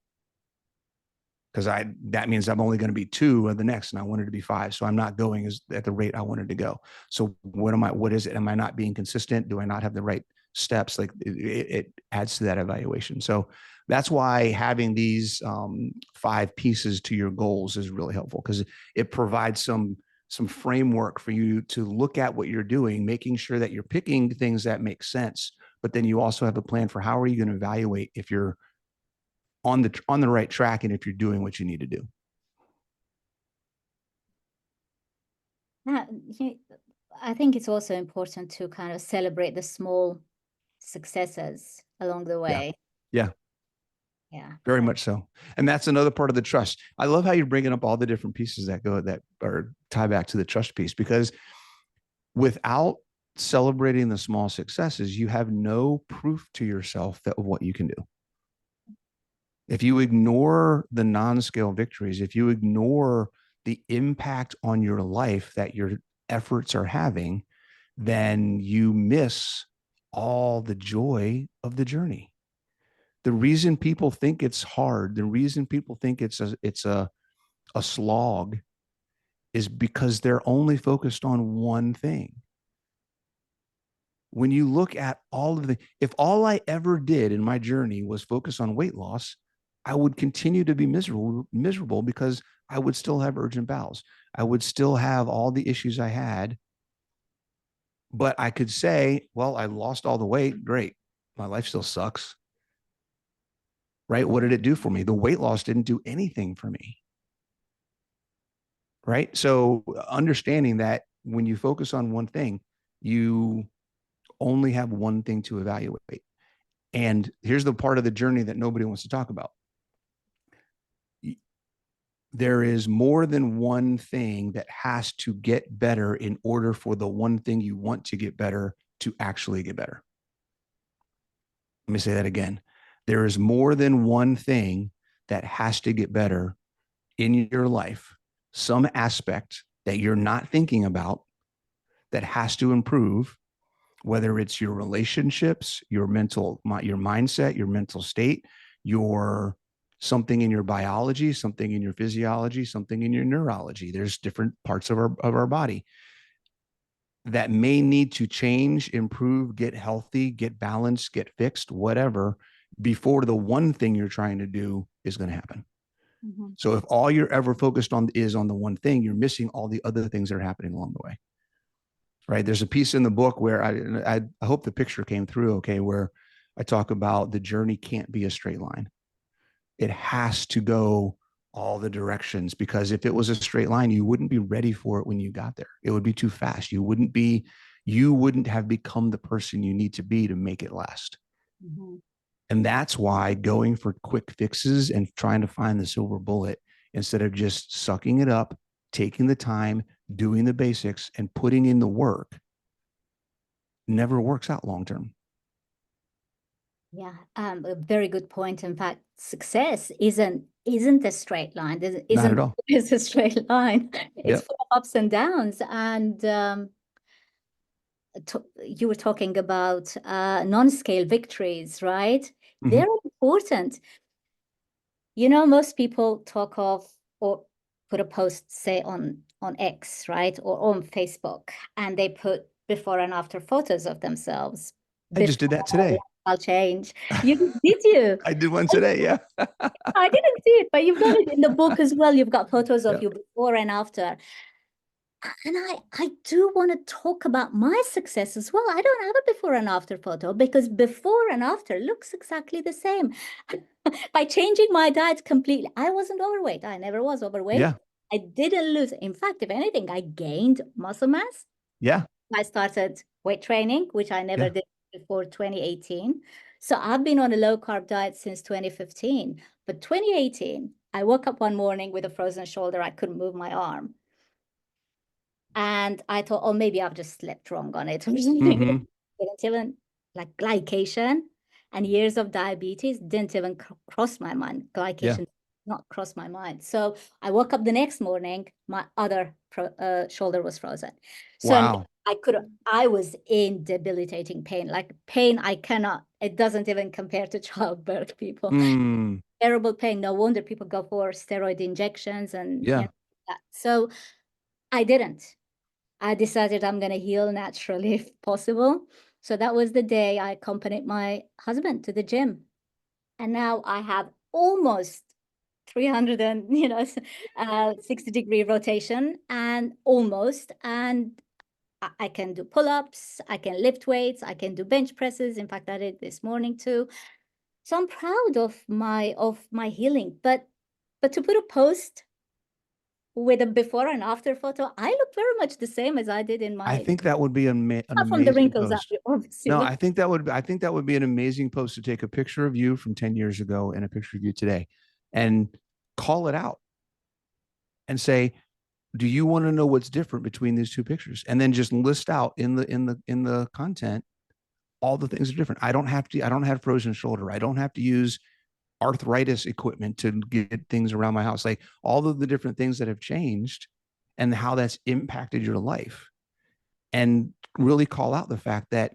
Speaker 1: Because that means I'm only going to be 2 of the next, and I wanted to be 5. So I'm not going at the rate I wanted to go. So what is it? Am I not being consistent? Do I not have the right steps? Like it adds to that evaluation. So that's why having these 5 pieces to your goals is really helpful, because it provides some framework for you to look at what you're doing, making sure that you're picking things that make sense. But then you also have a plan for how are you going to evaluate if you're on the right track and if you're doing what you need to do.
Speaker 2: I think it's also important to kind of celebrate the small successes along the way.
Speaker 1: Yeah. Very much so. And that's another part of the trust. I love how you're bringing up all the different pieces that are tie back to the trust piece, because without celebrating the small successes, you have no proof to yourself of what you can do. If you ignore the non-scale victories, if you ignore the impact on your life that your efforts are having, then you miss all the joy of the journey. The reason people think it's hard, the reason people think it's a slog is because they're only focused on one thing. When you look at all of the, if all I ever did in my journey was focus on weight loss, I would continue to be miserable because I would still have urgent bowels. I would still have all the issues I had. But I could say, well, I lost all the weight. Great. My life still sucks. Right. What did it do for me? The weight loss didn't do anything for me. Right. So understanding that when you focus on one thing, you only have one thing to evaluate. And here's the part of the journey that nobody wants to talk about. There is more than one thing that has to get better in order for the one thing you want to get better to actually get better. Let me say that again. There is more than one thing that has to get better in your life, some aspect that you're not thinking about that has to improve, whether it's your relationships, your mindset, your mental state, your something in your biology, something in your physiology, something in your neurology. There's different parts of our body that may need to change, improve, get healthy, get balanced, get fixed, whatever, before the one thing you're trying to do is going to happen. Mm-hmm. So if all you're ever focused on is on the one thing, you're missing all the other things that are happening along the way. Right. There's a piece in the book where I hope the picture came through. Okay. Where I talk about the journey can't be a straight line. It has to go all the directions, because if it was a straight line, you wouldn't be ready for it when you got there. It would be too fast. You wouldn't have become the person you need to be to make it last. Mm-hmm. And that's why going for quick fixes and trying to find the silver bullet instead of just sucking it up, taking the time, doing the basics, and putting in the work never works out long term.
Speaker 2: Yeah, a very good point. In fact, success isn't a straight line.
Speaker 1: Not at all.
Speaker 2: It's a straight line. It's
Speaker 1: Yep.
Speaker 2: full of ups and downs. And you were talking about non-scale victories, right? Mm-hmm. They're important. You know, most people talk of or put a post, say on X, right, or on Facebook, and they put before and after photos of themselves.
Speaker 1: I just did that today.
Speaker 2: I'll change. Did you?
Speaker 1: I did one today, yeah.
Speaker 2: I didn't see it, but you've got it in the book as well. You've got photos of you before and after. And I do want to talk about my success as well. I don't have a before and after photo because before and after looks exactly the same. By changing my diet completely, I wasn't overweight. I never was overweight. Yeah. I didn't lose. In fact, if anything, I gained muscle mass.
Speaker 1: Yeah.
Speaker 2: I started weight training, which I never did before 2018. So I've been on a low carb diet since 2015. But 2018, I woke up one morning with a frozen shoulder. I couldn't move my arm. And I thought, oh, maybe I've just slept wrong on it. Mm-hmm. Didn't even, like, glycation and years of diabetes didn't even cross my mind. Glycation not cross my mind. So I woke up the next morning, my other shoulder was frozen. So wow. I was in debilitating pain, like pain it doesn't even compare to childbirth, people. Terrible pain. No wonder people go for steroid injections and you know, that. So I didn't. I decided I'm going to heal naturally if possible. So that was the day I accompanied my husband to the gym. And now I have almost 300 and 60-degree rotation and I can do pull-ups, I can lift weights, I can do bench presses. In fact, I did this morning too. So I'm proud of my healing. But to put a post with a before and after photo, I look very much the same as I did in my.
Speaker 1: I think that would be an amazing
Speaker 2: from the wrinkles
Speaker 1: post.
Speaker 2: Obviously.
Speaker 1: No, I think that would be an amazing post to take a picture of you from 10 years ago and a picture of you today, and call it out, and say, do you want to know what's different between these two pictures? And then just list out in the content all the things that are different. I don't have frozen shoulder. I don't have to use arthritis equipment to get things around my house. Like all of the different things that have changed and how that's impacted your life, and really call out the fact that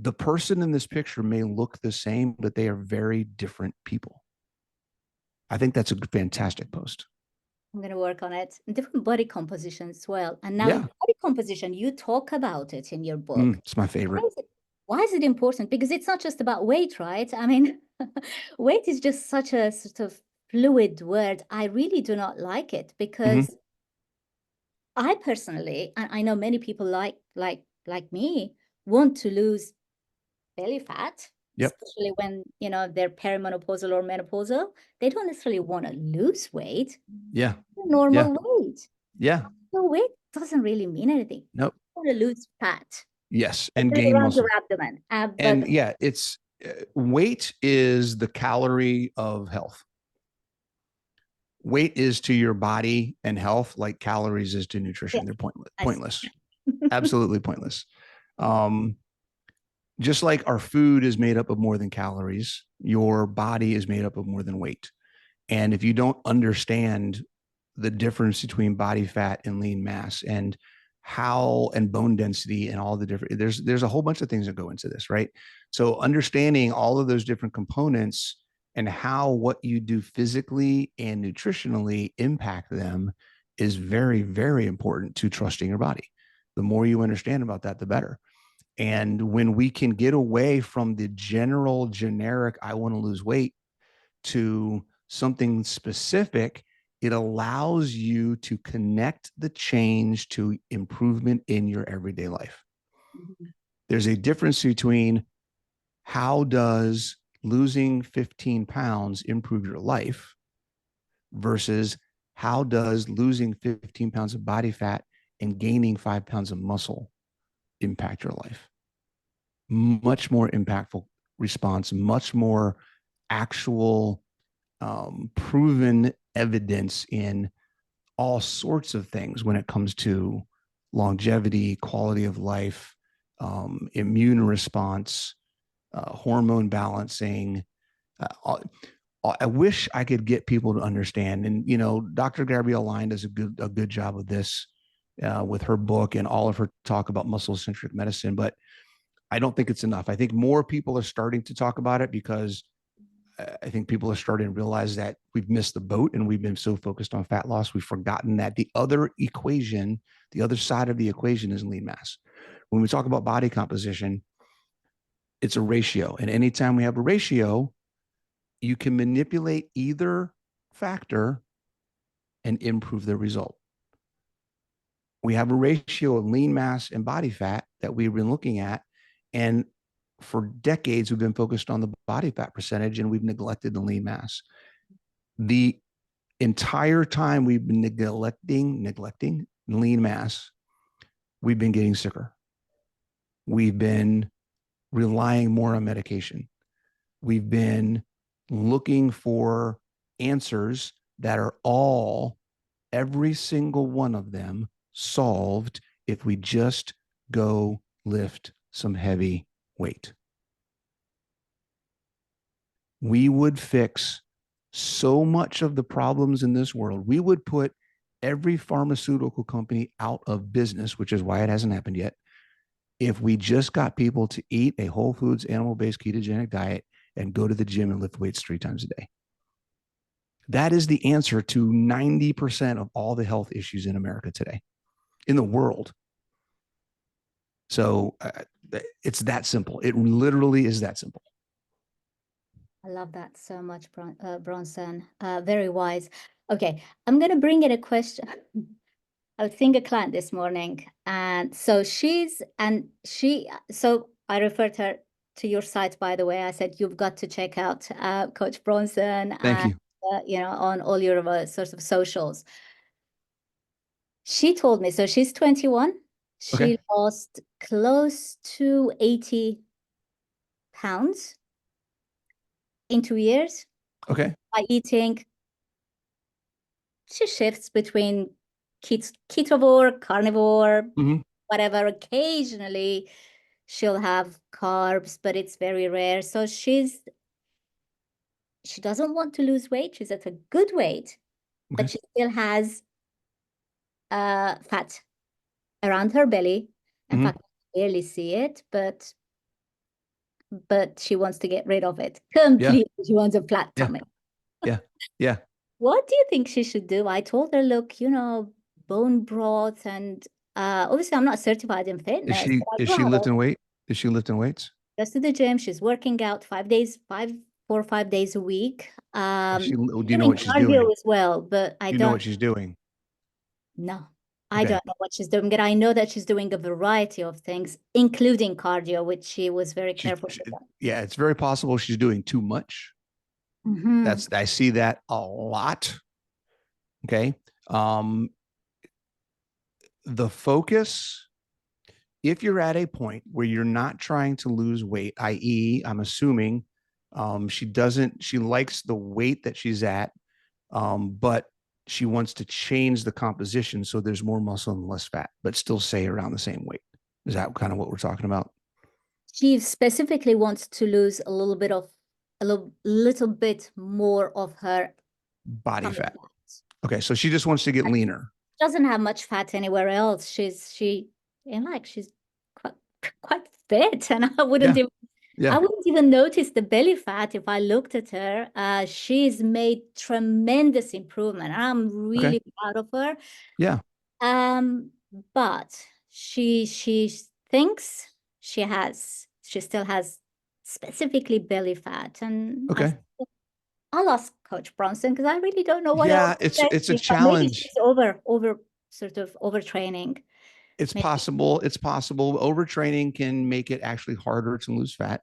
Speaker 1: The person in this picture may look the same, but they are very different people. I think that's a fantastic post.
Speaker 2: I'm going to work on it. Different body composition as well. And now in
Speaker 1: Yeah.
Speaker 2: body composition, you talk about it in your book.
Speaker 1: It's my favorite.
Speaker 2: Why is it important? Because it's not just about weight, right? I mean, weight is just such a sort of fluid word. I really do not like it because I personally, and I know many people like me, want to lose belly fat,
Speaker 1: Yep.
Speaker 2: especially when, you know, they're perimenopausal or menopausal. They don't necessarily want to lose weight.
Speaker 1: Yeah.
Speaker 2: Normal
Speaker 1: Yeah.
Speaker 2: weight.
Speaker 1: Yeah.
Speaker 2: So weight doesn't really mean anything.
Speaker 1: Nope.
Speaker 2: You want to lose fat,
Speaker 1: Yes. And
Speaker 2: especially
Speaker 1: gain
Speaker 2: around your
Speaker 1: muscle.
Speaker 2: abdomen.
Speaker 1: And
Speaker 2: But
Speaker 1: yeah, it's weight is the calorie of health. Weight is to your body and health like calories is to nutrition.
Speaker 2: yeah,
Speaker 1: They're pointless.
Speaker 2: I see.
Speaker 1: Pointless. Absolutely pointless. Um, just like our food is made up of more than calories, your body is made up of more than weight. And if you don't understand the difference between body fat and lean mass and how and bone density and all the different there's a whole bunch of things that go into this, right? So understanding all of those different components and how what you do physically and nutritionally impact them is very, very important to trusting your body. The more you understand about that, the better. And when we can get away from the general generic I want to lose weight to something specific, it allows you to connect the change to improvement in your everyday life. There's a difference between how does losing 15 pounds improve your life versus how does losing 15 pounds of body fat and gaining 5 pounds of muscle impact your life. Much more impactful response, much more actual proven evidence in all sorts of things when it comes to longevity, quality of life, immune response, hormone balancing. I wish I could get people to understand. And, you know, Dr. Gabrielle Lyon does a good job of this with her book and all of her talk about muscle centric medicine. But I don't think it's enough. I think more people are starting to talk about it because I think people are starting to realize that we've missed the boat and we've been so focused on fat loss, we've forgotten that the other equation, the other side of the equation is lean mass. When we talk about body composition, it's a ratio. And anytime we have a ratio, you can manipulate either factor and improve the result. We have a ratio of lean mass and body fat that we've been looking at. And for decades, we've been focused on the body fat percentage and we've neglected the lean mass. The entire time we've been neglecting lean mass, we've been getting sicker. We've been relying more on medication. We've been looking for answers that are all, every single one of them, solved if we just go lift some heavy weight. We would fix so much of the problems in this world. We would put every pharmaceutical company out of business, which is why it hasn't happened yet, if we just got people to eat a whole foods, animal-based ketogenic diet and go to the gym and lift weights 3 times a day. That is the answer to 90% of all the health issues in America today, in the world. So it's that simple. It literally is that simple.
Speaker 2: I love that so much, Bronson. Very wise. Okay, I'm going to bring in a question. I was seeing a client this morning, and so so I referred her to your site, by the way. I said, you've got to check out Coach Bronson.
Speaker 1: Thank you.
Speaker 2: You know, on all your sorts of socials. She told me, so she's 21. She
Speaker 1: Okay.
Speaker 2: lost close to 80 pounds in 2 years
Speaker 1: Okay.
Speaker 2: by eating. She shifts between ketovore, carnivore, whatever. Occasionally, she'll have carbs, but it's very rare. So she doesn't want to lose weight. She's at a good weight, but she still has fat around her belly. In fact, I barely see it, but but she wants to get rid of it completely. She wants a flat
Speaker 1: Yeah.
Speaker 2: tummy.
Speaker 1: Yeah. Yeah.
Speaker 2: What do you think she should do? I told her, look, bone broth and obviously I'm not certified in
Speaker 1: Is
Speaker 2: fitness,
Speaker 1: she
Speaker 2: but I
Speaker 1: is
Speaker 2: do
Speaker 1: she
Speaker 2: have a
Speaker 1: lifting weight? Is she lifting weights?
Speaker 2: goes to the gym. She's working out 4 or 5 days a week.
Speaker 1: Do you know
Speaker 2: Doing
Speaker 1: what she's
Speaker 2: cardio
Speaker 1: doing?
Speaker 2: as well, but I
Speaker 1: Do you know
Speaker 2: don't
Speaker 1: what she's doing?
Speaker 2: know. I
Speaker 1: Okay.
Speaker 2: don't know what she's doing, but I know that she's doing a variety of things, including cardio, which she was very careful with.
Speaker 1: Yeah, it's very possible she's doing too much.
Speaker 2: Mm-hmm.
Speaker 1: I see that a lot. Okay. Um, the focus, if you're at a point where you're not trying to lose weight, i.e., I'm assuming she likes the weight that she's at, but she wants to change the composition so there's more muscle and less fat, but still stay around the same weight. Is that kind of what we're talking about?
Speaker 2: She specifically wants to lose a little bit more of her
Speaker 1: Body
Speaker 2: tummy
Speaker 1: fat.
Speaker 2: fat.
Speaker 1: Okay, so she just wants to get leaner.
Speaker 2: Doesn't have much fat anywhere else. She's quite quite fit, and
Speaker 1: Yeah, yeah.
Speaker 2: I wouldn't even notice the belly fat if I looked at her. She's made tremendous improvement. I'm
Speaker 1: Okay.
Speaker 2: really proud of her.
Speaker 1: Yeah.
Speaker 2: Um, but she thinks she still has specifically belly fat, and
Speaker 1: Okay.
Speaker 2: I'll ask Coach Bronson because I really don't know what else
Speaker 1: Yeah,
Speaker 2: to say to
Speaker 1: it's a
Speaker 2: you, but maybe
Speaker 1: challenge.
Speaker 2: she's over sort of overtraining.
Speaker 1: It's
Speaker 2: Maybe.
Speaker 1: possible. It's possible. Overtraining can make it actually harder to lose fat,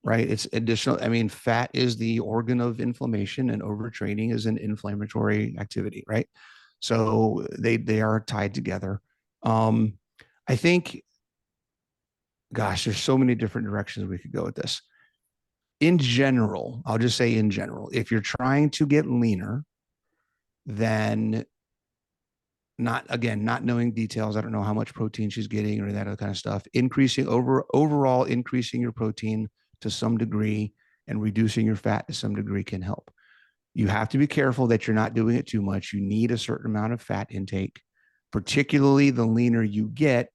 Speaker 1: right? It's additional. I mean, fat is the organ of inflammation, and overtraining is an inflammatory activity, right? So they are tied together. Um, I think, gosh, there's so many different directions we could go with this. In general, I'll just say in general, if you're trying to get leaner, then not knowing details. I don't know how much protein she's getting or that other kind of stuff. Overall increasing your protein to some degree and reducing your fat to some degree can help. You have to be careful that you're not doing it too much. You need a certain amount of fat intake, particularly the leaner you get,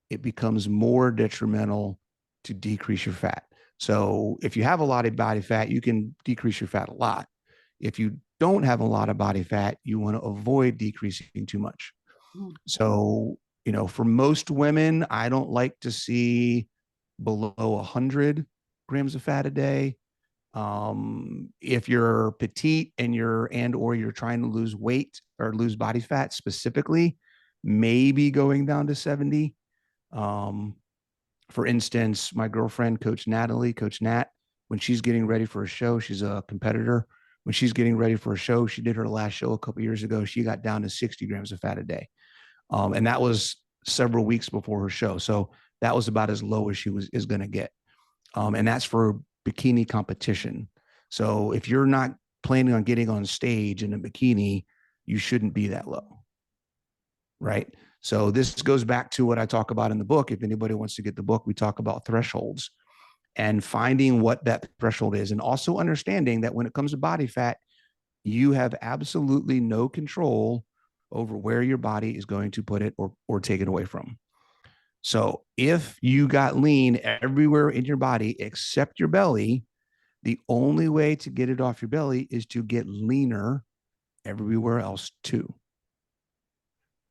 Speaker 1: it becomes more detrimental to decrease your fat. So if you have a lot of body fat, you can decrease your fat a lot. If you don't have a lot of body fat, you want to avoid decreasing too much.
Speaker 2: Mm.
Speaker 1: So, for most women, I don't like to see below 100 grams of fat a day. If you're petite or you're trying to lose weight or lose body fat specifically, maybe going down to 70. Um, for instance, my girlfriend, Coach Nat, when she's getting ready for a show, she's a competitor. When she's getting ready for a show, she did her last show a couple years ago. She got down to 60 grams of fat a day. And that was several weeks before her show. So that was about as low as is going to get. And that's for bikini competition. So if you're not planning on getting on stage in a bikini, you shouldn't be that low. Right. So this goes back to what I talk about in the book. If anybody wants to get the book, we talk about thresholds and finding what that threshold is, and also understanding that when it comes to body fat, you have absolutely no control over where your body is going to put it or take it away from. So if you got lean everywhere in your body except your belly, the only way to get it off your belly is to get leaner everywhere else too.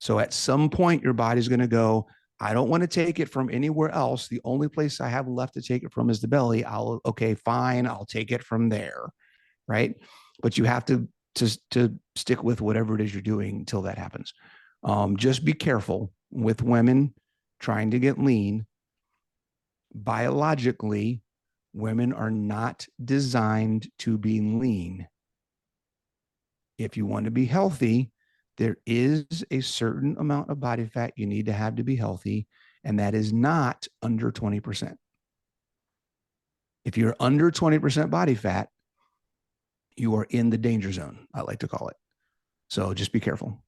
Speaker 1: So at some point, your body's going to go, I don't want to take it from anywhere else. The only place I have left to take it from is the belly. Okay, fine. I'll take it from there. Right. But you have to stick with whatever it is you're doing until that happens. Just be careful with women trying to get lean. Biologically, women are not designed to be lean. If you want to be healthy, there is a certain amount of body fat you need to be healthy, and that is not under 20%. If you're under 20% body fat, you are in the danger zone, I like to call it. So just be careful.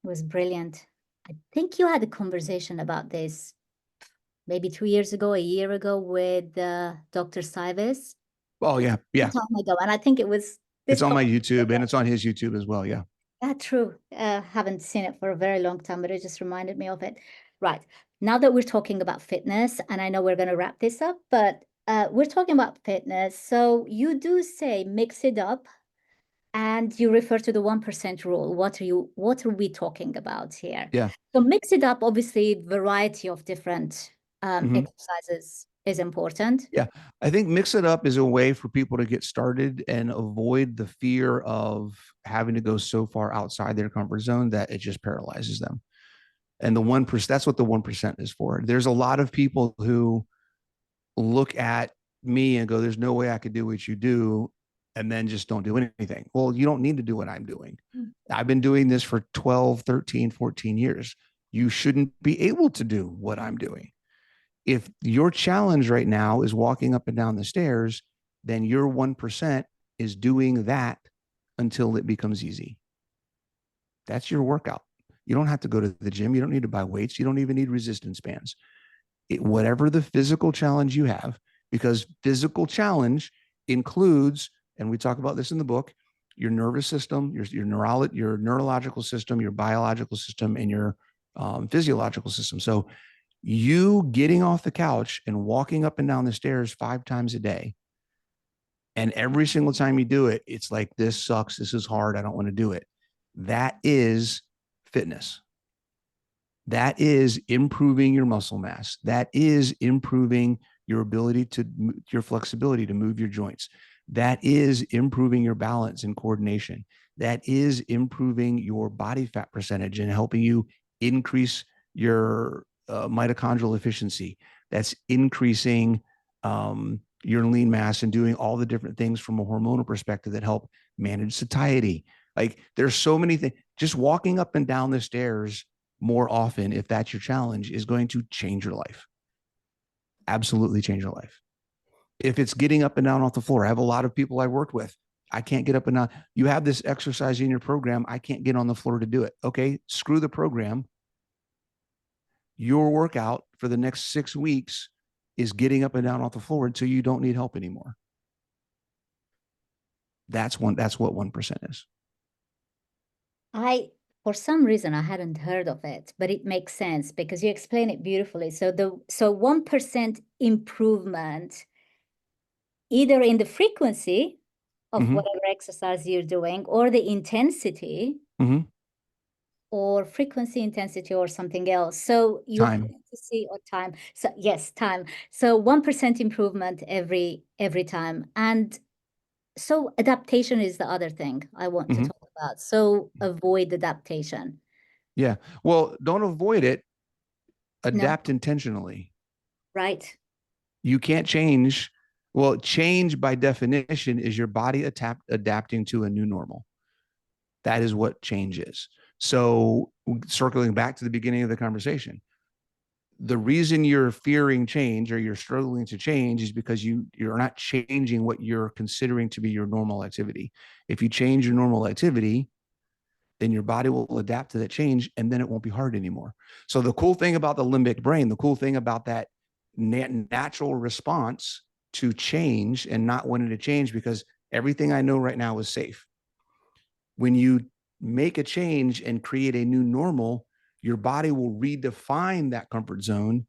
Speaker 2: It was brilliant. I think you had a conversation about this maybe 2 years ago, a year ago with Dr. Sivis.
Speaker 1: Oh, yeah. Yeah.
Speaker 2: Time ago, and I think it was
Speaker 1: It's
Speaker 2: this
Speaker 1: on my
Speaker 2: conversation.
Speaker 1: YouTube and it's on his YouTube as well. Yeah.
Speaker 2: Yeah, true. Haven't seen it for a very long time, but it just reminded me of it. Right. Now that we're talking about fitness, and I know we're going to wrap this up, but we're talking about fitness. So you do say mix it up, and you refer to the 1% rule. What are we talking about here?
Speaker 1: Yeah.
Speaker 2: So mix it up. Obviously, variety of different
Speaker 1: Mhm.
Speaker 2: exercises is important.
Speaker 1: Yeah. I think mix it up is a way for people to get started and avoid the fear of having to go so far outside their comfort zone that it just paralyzes them. And the 1%, that's what the 1% is for. There's a lot of people who look at me and go, there's no way I could do what you do, and then just don't do anything. Well, you don't need to do what I'm doing. I've been doing this for 12, 13, 14 years. You shouldn't be able to do what I'm doing. If your challenge right now is walking up and down the stairs, then your 1% is doing that until it becomes easy. That's your workout. You don't have to go to the gym. You don't need to buy weights. You don't even need resistance bands. Whatever the physical challenge you have, because physical challenge includes, and we talk about this in the book, your nervous system, your neurological system, your biological system, and your physiological system. So you getting off the couch and walking up and down the stairs 5 times a day, and every single time you do it, it's like, this sucks, this is hard, I don't want to do it. That is fitness. That is improving your muscle mass. That is improving your ability to, your flexibility to move your joints. That is improving your balance and coordination. That is improving your body fat percentage and helping you increase your mitochondrial efficiency. That's increasing your lean mass and doing all the different things from a hormonal perspective that help manage satiety. Like, there's so many things. Just walking up and down the stairs more often, if that's your challenge, is going to change your life. Absolutely change your life. If it's getting up and down off the floor, I have a lot of people I worked with. I can't get up and down. You have this exercise in your program. I can't get on the floor to do it. Okay, screw the program. Your workout for the next 6 weeks is getting up and down off the floor until you don't need help anymore. That's what 1% is.
Speaker 2: For some reason, I hadn't heard of it, but it makes sense because you explain it beautifully. So 1% improvement, either in the frequency of whatever exercise you're doing, or the intensity, or frequency, intensity, or something else. So you have to see, or time. So yes, time. So 1% improvement every time. And so adaptation is the other thing I want to talk about. So avoid adaptation.
Speaker 1: Yeah. Well, don't avoid it. Adapt
Speaker 2: No.
Speaker 1: intentionally.
Speaker 2: Right.
Speaker 1: You can't change. Well, change by definition is your body adapting to a new normal. That is what change is. So, circling back to the beginning of the conversation, the reason you're fearing change or you're struggling to change is because you're not changing what you're considering to be your normal activity. If you change your normal activity, then your body will adapt to that change, and then it won't be hard anymore. So the cool thing about the limbic brain, the cool thing about that natural response to change and not wanting to change, because everything I know right now is safe. When you make a change and create a new normal, your body will redefine that comfort zone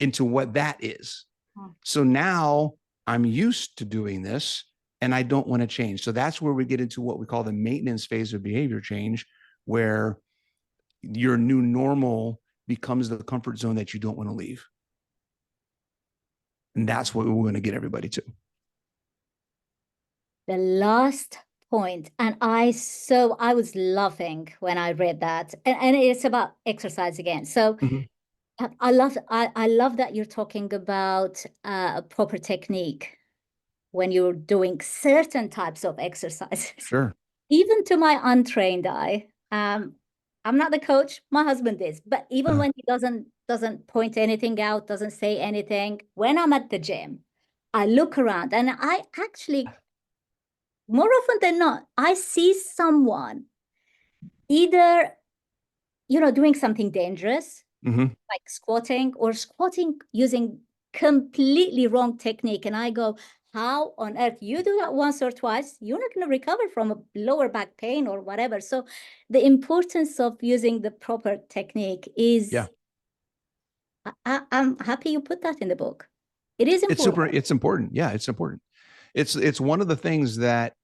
Speaker 1: into what that is. So now I'm used to doing this and I don't want to change. So that's where we get into what we call the maintenance phase of behavior change, where your new normal becomes the comfort zone that you don't want to leave. And that's what we're going to get everybody to.
Speaker 2: The last point, and I was laughing when I read that, and it's about exercise again. So I love that you're talking about a proper technique when you're doing certain types of exercises.
Speaker 1: Sure.
Speaker 2: Even to my untrained eye, I'm not the coach, my husband is, but even when he doesn't point anything out, doesn't say anything, when I'm at the gym, I look around and I actually, more often than not, I see someone either, doing something dangerous, like squatting, or squatting using completely wrong technique. And I go, how on earth? You do that once or twice, you're not going to recover from a lower back pain or whatever. So the importance of using the proper technique is I'm happy you put that in the book. It is
Speaker 1: It's
Speaker 2: important.
Speaker 1: it's important. Yeah, it's important. It's one of the things that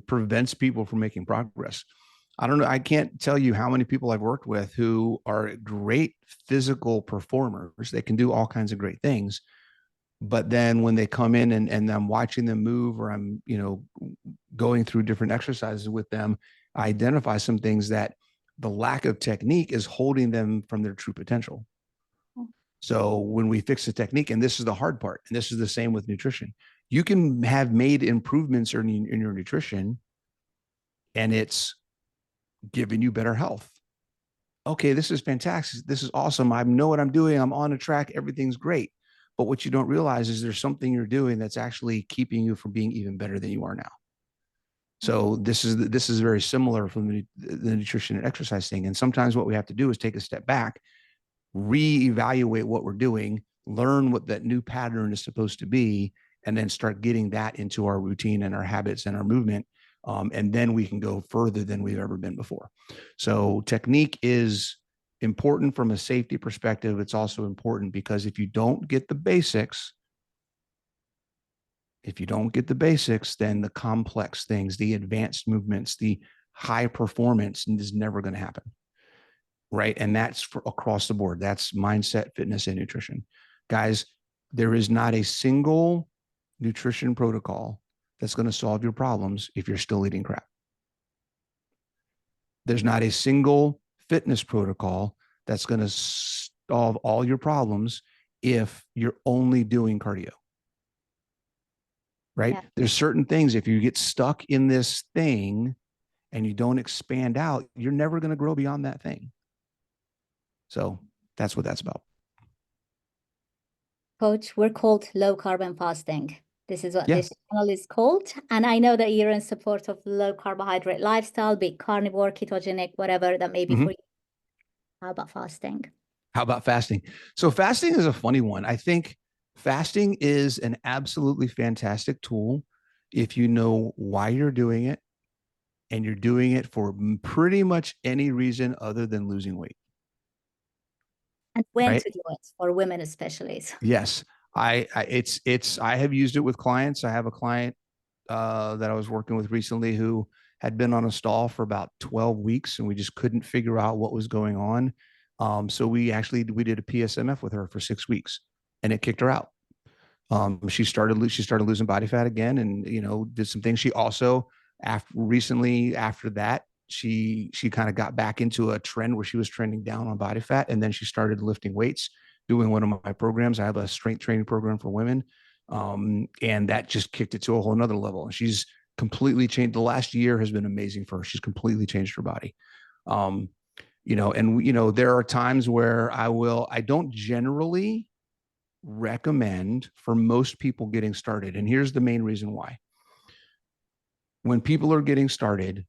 Speaker 1: prevents people from making progress. I don't know. I can't tell you how many people I've worked with who are great physical performers. They can do all kinds of great things. But then when they come in and I'm watching them move, or I'm, going through different exercises with them, I identify some things that the lack of technique is holding them from their true potential. So when we fix the technique, and this is the hard part, and this is the same with nutrition, you can have made improvements in your nutrition and it's giving you better health. Okay, this is fantastic. This is awesome. I know what I'm doing. I'm on a track. Everything's great. But what you don't realize is there's something you're doing that's actually keeping you from being even better than you are now. So this is very similar from the nutrition and exercise thing. And sometimes what we have to do is take a step back, reevaluate what we're doing, learn what that new pattern is supposed to be, and then start getting that into our routine and our habits and our movement. And then we can go further than we've ever been before. So technique is important from a safety perspective. It's also important because if you don't get the basics, then the complex things, the advanced movements, the high performance is never going to happen. Right. And that's for across the board. That's mindset, fitness, and nutrition. Guys, there is not a single nutrition protocol that's going to solve your problems if you're still eating crap. There's not a single fitness protocol that's going to solve all your problems if you're only doing cardio. Right? Yeah. There's certain things, if you get stuck in this thing and you don't expand out, you're never going to grow beyond that thing. So that's what that's about.
Speaker 2: Coach, we're called low carbon fasting. This is what this channel is called. And I know that you're in support of low carbohydrate lifestyle, be it carnivore, ketogenic, whatever that may be for you. How about fasting?
Speaker 1: So fasting is a funny one. I think fasting is an absolutely fantastic tool if you know why you're doing it and you're doing it for pretty much any reason other than losing weight.
Speaker 2: And when to do it for women especially.
Speaker 1: Yes. I have used it with clients. I have a client that I was working with recently who had been on a stall for about 12 weeks and we just couldn't figure out what was going on. So we did a PSMF with her for 6 weeks and it kicked her out. She started losing body fat again and, did some things. She also after that, she kind of got back into a trend where she was trending down on body fat. And then she started lifting weights, doing one of my programs. I have a strength training program for women. And that just kicked it to a whole nother level. And she's completely changed. The last year has been amazing for her. She's completely changed her body. There are times where I don't generally recommend for most people getting started. And here's the main reason why. When people are getting started,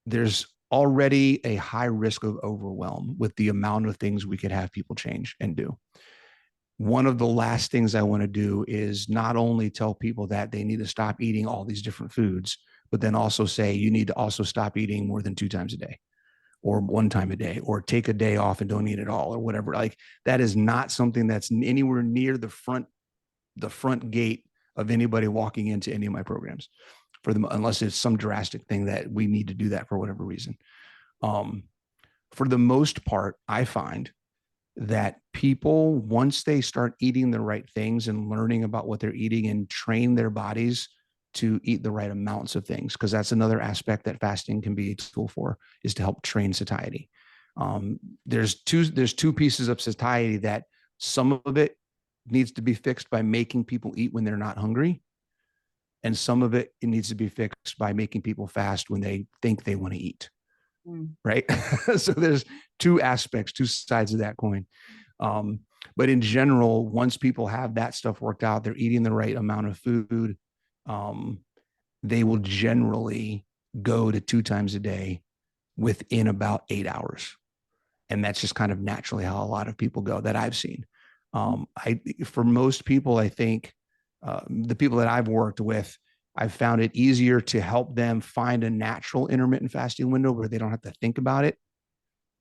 Speaker 1: there's already a high risk of overwhelm with the amount of things we could have people change and do. One of the last things I want to do is not only tell people that they need to stop eating all these different foods, but then also say you need to also stop eating more than 2 times a day or 1 time a day, or take a day off and don't eat at all or whatever. Like that is not something that's anywhere near the front gate of anybody walking into any of my programs for them, unless it's some drastic thing that we need to do that for whatever reason. For the most part, I find that people, once they start eating the right things and learning about what they're eating and train their bodies to eat the right amounts of things, because that's another aspect that fasting can be a tool for, is to help train satiety. There's two pieces of satiety that some of it needs to be fixed by making people eat when they're not hungry. And some of it needs to be fixed by making people fast when they think they want to eat. Right. So there's 2 aspects, 2 sides of that coin. But in general, once people have that stuff worked out, they're eating the right amount of food. They will generally go to 2 times a day within about 8 hours. And that's just kind of naturally how a lot of people go that I've seen. For most people, I think the people that I've worked with, I've found it easier to help them find a natural intermittent fasting window where they don't have to think about it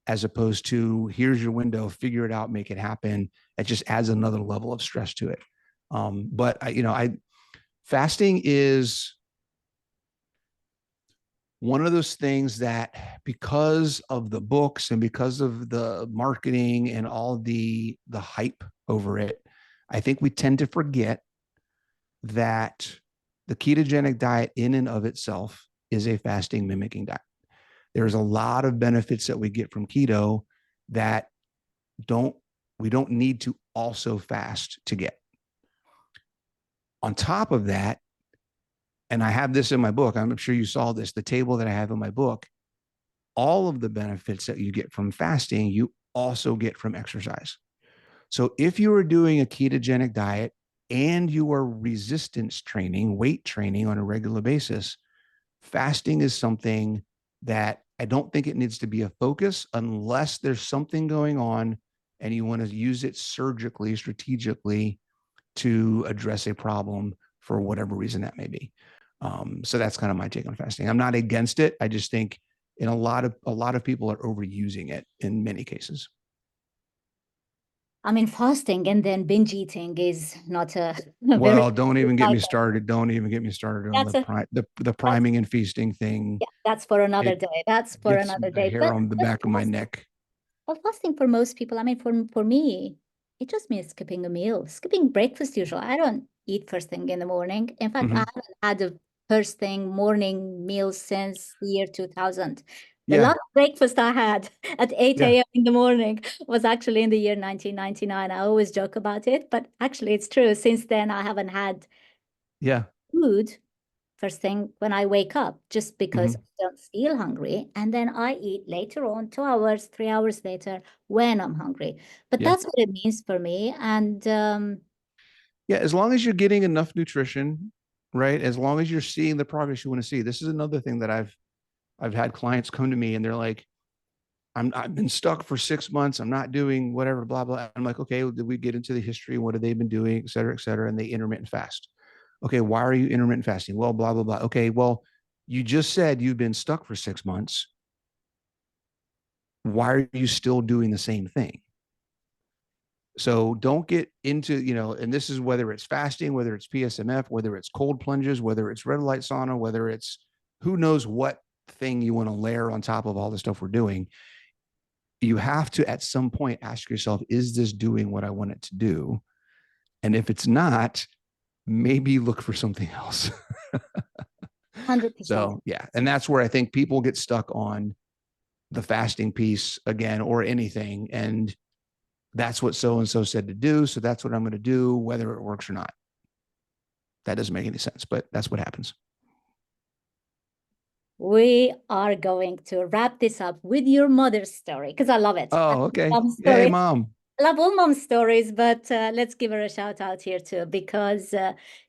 Speaker 1: as opposed to here's your window, figure it out, make it happen. It just adds another level of stress to it. But fasting is one of those things that, because of the books and because of the marketing and all the hype over it, I think we tend to forget that the ketogenic diet in and of itself is a fasting mimicking diet. There's a lot of benefits that we get from keto that we don't need to also fast to get. On top of that, and I have this in my book, I'm sure you saw this, the table that I have in my book, all of the benefits that you get from fasting, you also get from exercise. So if you are doing a ketogenic diet and you are resistance training, weight training on a regular basis, fasting is something that I don't think it needs to be a focus unless there's something going on and you want to use it surgically, strategically to address a problem for whatever reason that may be. So that's kind of my take on fasting. I'm not against it. I just think in a lot of people are overusing it in many cases.
Speaker 2: I mean, fasting and then binge eating is not a very
Speaker 1: Well, don't even get me started. Don't even get me started on
Speaker 2: that's
Speaker 1: the priming and feasting thing.
Speaker 2: yeah, that's for another
Speaker 1: It
Speaker 2: day. That's for
Speaker 1: gets
Speaker 2: another
Speaker 1: the
Speaker 2: day.
Speaker 1: hair on the back of my neck.
Speaker 2: But fasting for most people, I mean, for me, it just means skipping a meal, skipping breakfast usually. I don't eat first thing in the morning. In fact, I haven't had a first thing morning meal since the year 2000. The
Speaker 1: Yeah.
Speaker 2: last breakfast I had at 8
Speaker 1: Yeah.
Speaker 2: a.m. in the morning was actually in the year 1999. I always joke about it, but actually it's true. Since then, I haven't had
Speaker 1: Yeah.
Speaker 2: food first thing when I wake up, just because
Speaker 1: Mm-hmm.
Speaker 2: I don't feel hungry. And then I eat later on, 2 hours, 3 hours later, when I'm hungry. But
Speaker 1: Yeah.
Speaker 2: that's what it means for me. And
Speaker 1: Yeah. As long as you're getting enough nutrition, right? As long as you're seeing the progress you want to see. This is another thing that I've had clients come to me and they're like, I've been stuck for 6 months. I'm not doing whatever, blah, blah. I'm like, okay, well, did we get into the history? What have they been doing, et cetera, et cetera? And they intermittent fast. Okay, why are you intermittent fasting? Well, blah, blah, blah. Okay, well, you just said you've been stuck for 6 months. Why are you still doing the same thing? So don't get into, and this is whether it's fasting, whether it's PSMF, whether it's cold plunges, whether it's red light sauna, whether it's who knows what thing you want to layer on top of all the stuff we're doing. You have to, at some point, ask yourself, is this doing what I want it to do? And if it's not, maybe look for something else.
Speaker 2: 100%.
Speaker 1: So, yeah. And that's where I think people get stuck on the fasting piece again, or anything. And that's what so-and-so said to do. So that's what I'm going to do, whether it works or not. That doesn't make any sense, but that's what happens.
Speaker 2: We are going to wrap this up with your mother's story because I love it.
Speaker 1: Oh, okay.
Speaker 2: Mom's
Speaker 1: Hey,
Speaker 2: story.
Speaker 1: mom.
Speaker 2: I love all mom's stories, but let's give her a shout out here too, because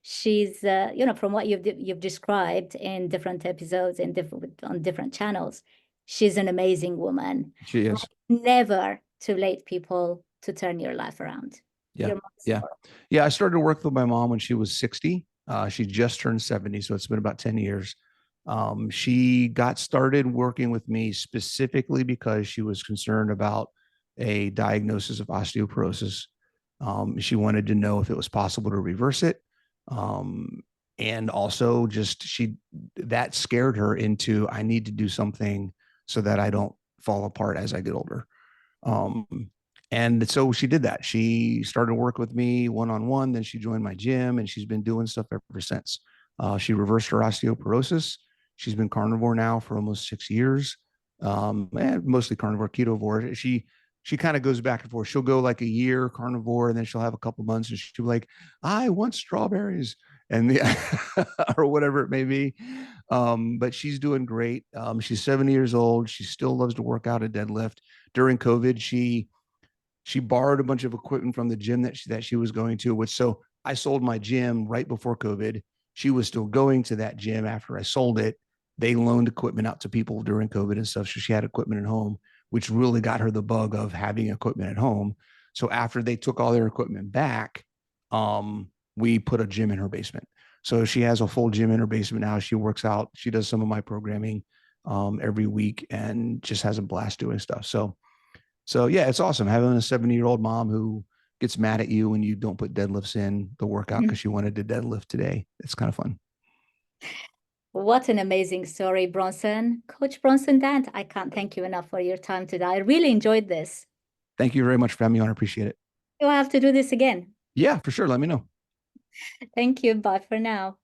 Speaker 2: she's, from what you've described in different episodes and on different channels, she's an amazing woman.
Speaker 1: She is.
Speaker 2: Never too late, people, to turn your life around.
Speaker 1: Yeah.
Speaker 2: Your
Speaker 1: Yeah.
Speaker 2: story.
Speaker 1: Yeah. I started to work with my mom when she was 60. She just turned 70. So it's been about 10 years. She got started working with me specifically because she was concerned about a diagnosis of osteoporosis. She wanted to know if it was possible to reverse it. And also that scared her into, I need to do something so that I don't fall apart as I get older. And so she did that. She started to work with me one-on-one. Then she joined my gym and she's been doing stuff ever since. She reversed her osteoporosis. She's been carnivore now for almost 6 years. And mostly carnivore, ketovore. She kind of goes back and forth. She'll go like a year carnivore and then she'll have a couple months and she'll be like, I want strawberries and or whatever it may be. But she's doing great. She's 70 years old. She still loves to work out and deadlift. During COVID, she borrowed a bunch of equipment from the gym that she was going to, which, so I sold my gym right before COVID. She was still going to that gym after I sold it. They loaned equipment out to people during COVID and stuff. So she had equipment at home, which really got her the bug of having equipment at home. So after they took all their equipment back, we put a gym in her basement. So she has a full gym in her basement now. She works out. She does some of my programming every week and just has a blast doing stuff. So So yeah, it's awesome having a 70-year-old mom who gets mad at you when you don't put deadlifts in the workout because she wanted to deadlift today. It's kind of fun.
Speaker 2: What an amazing story, Bronson. Coach Bronson Dant, I can't thank you enough for your time today. I really enjoyed this.
Speaker 1: Thank you very much for having me on. I appreciate it.
Speaker 2: You'll have to do this again.
Speaker 1: Yeah, for sure. Let me know.
Speaker 2: Thank you. Bye for now.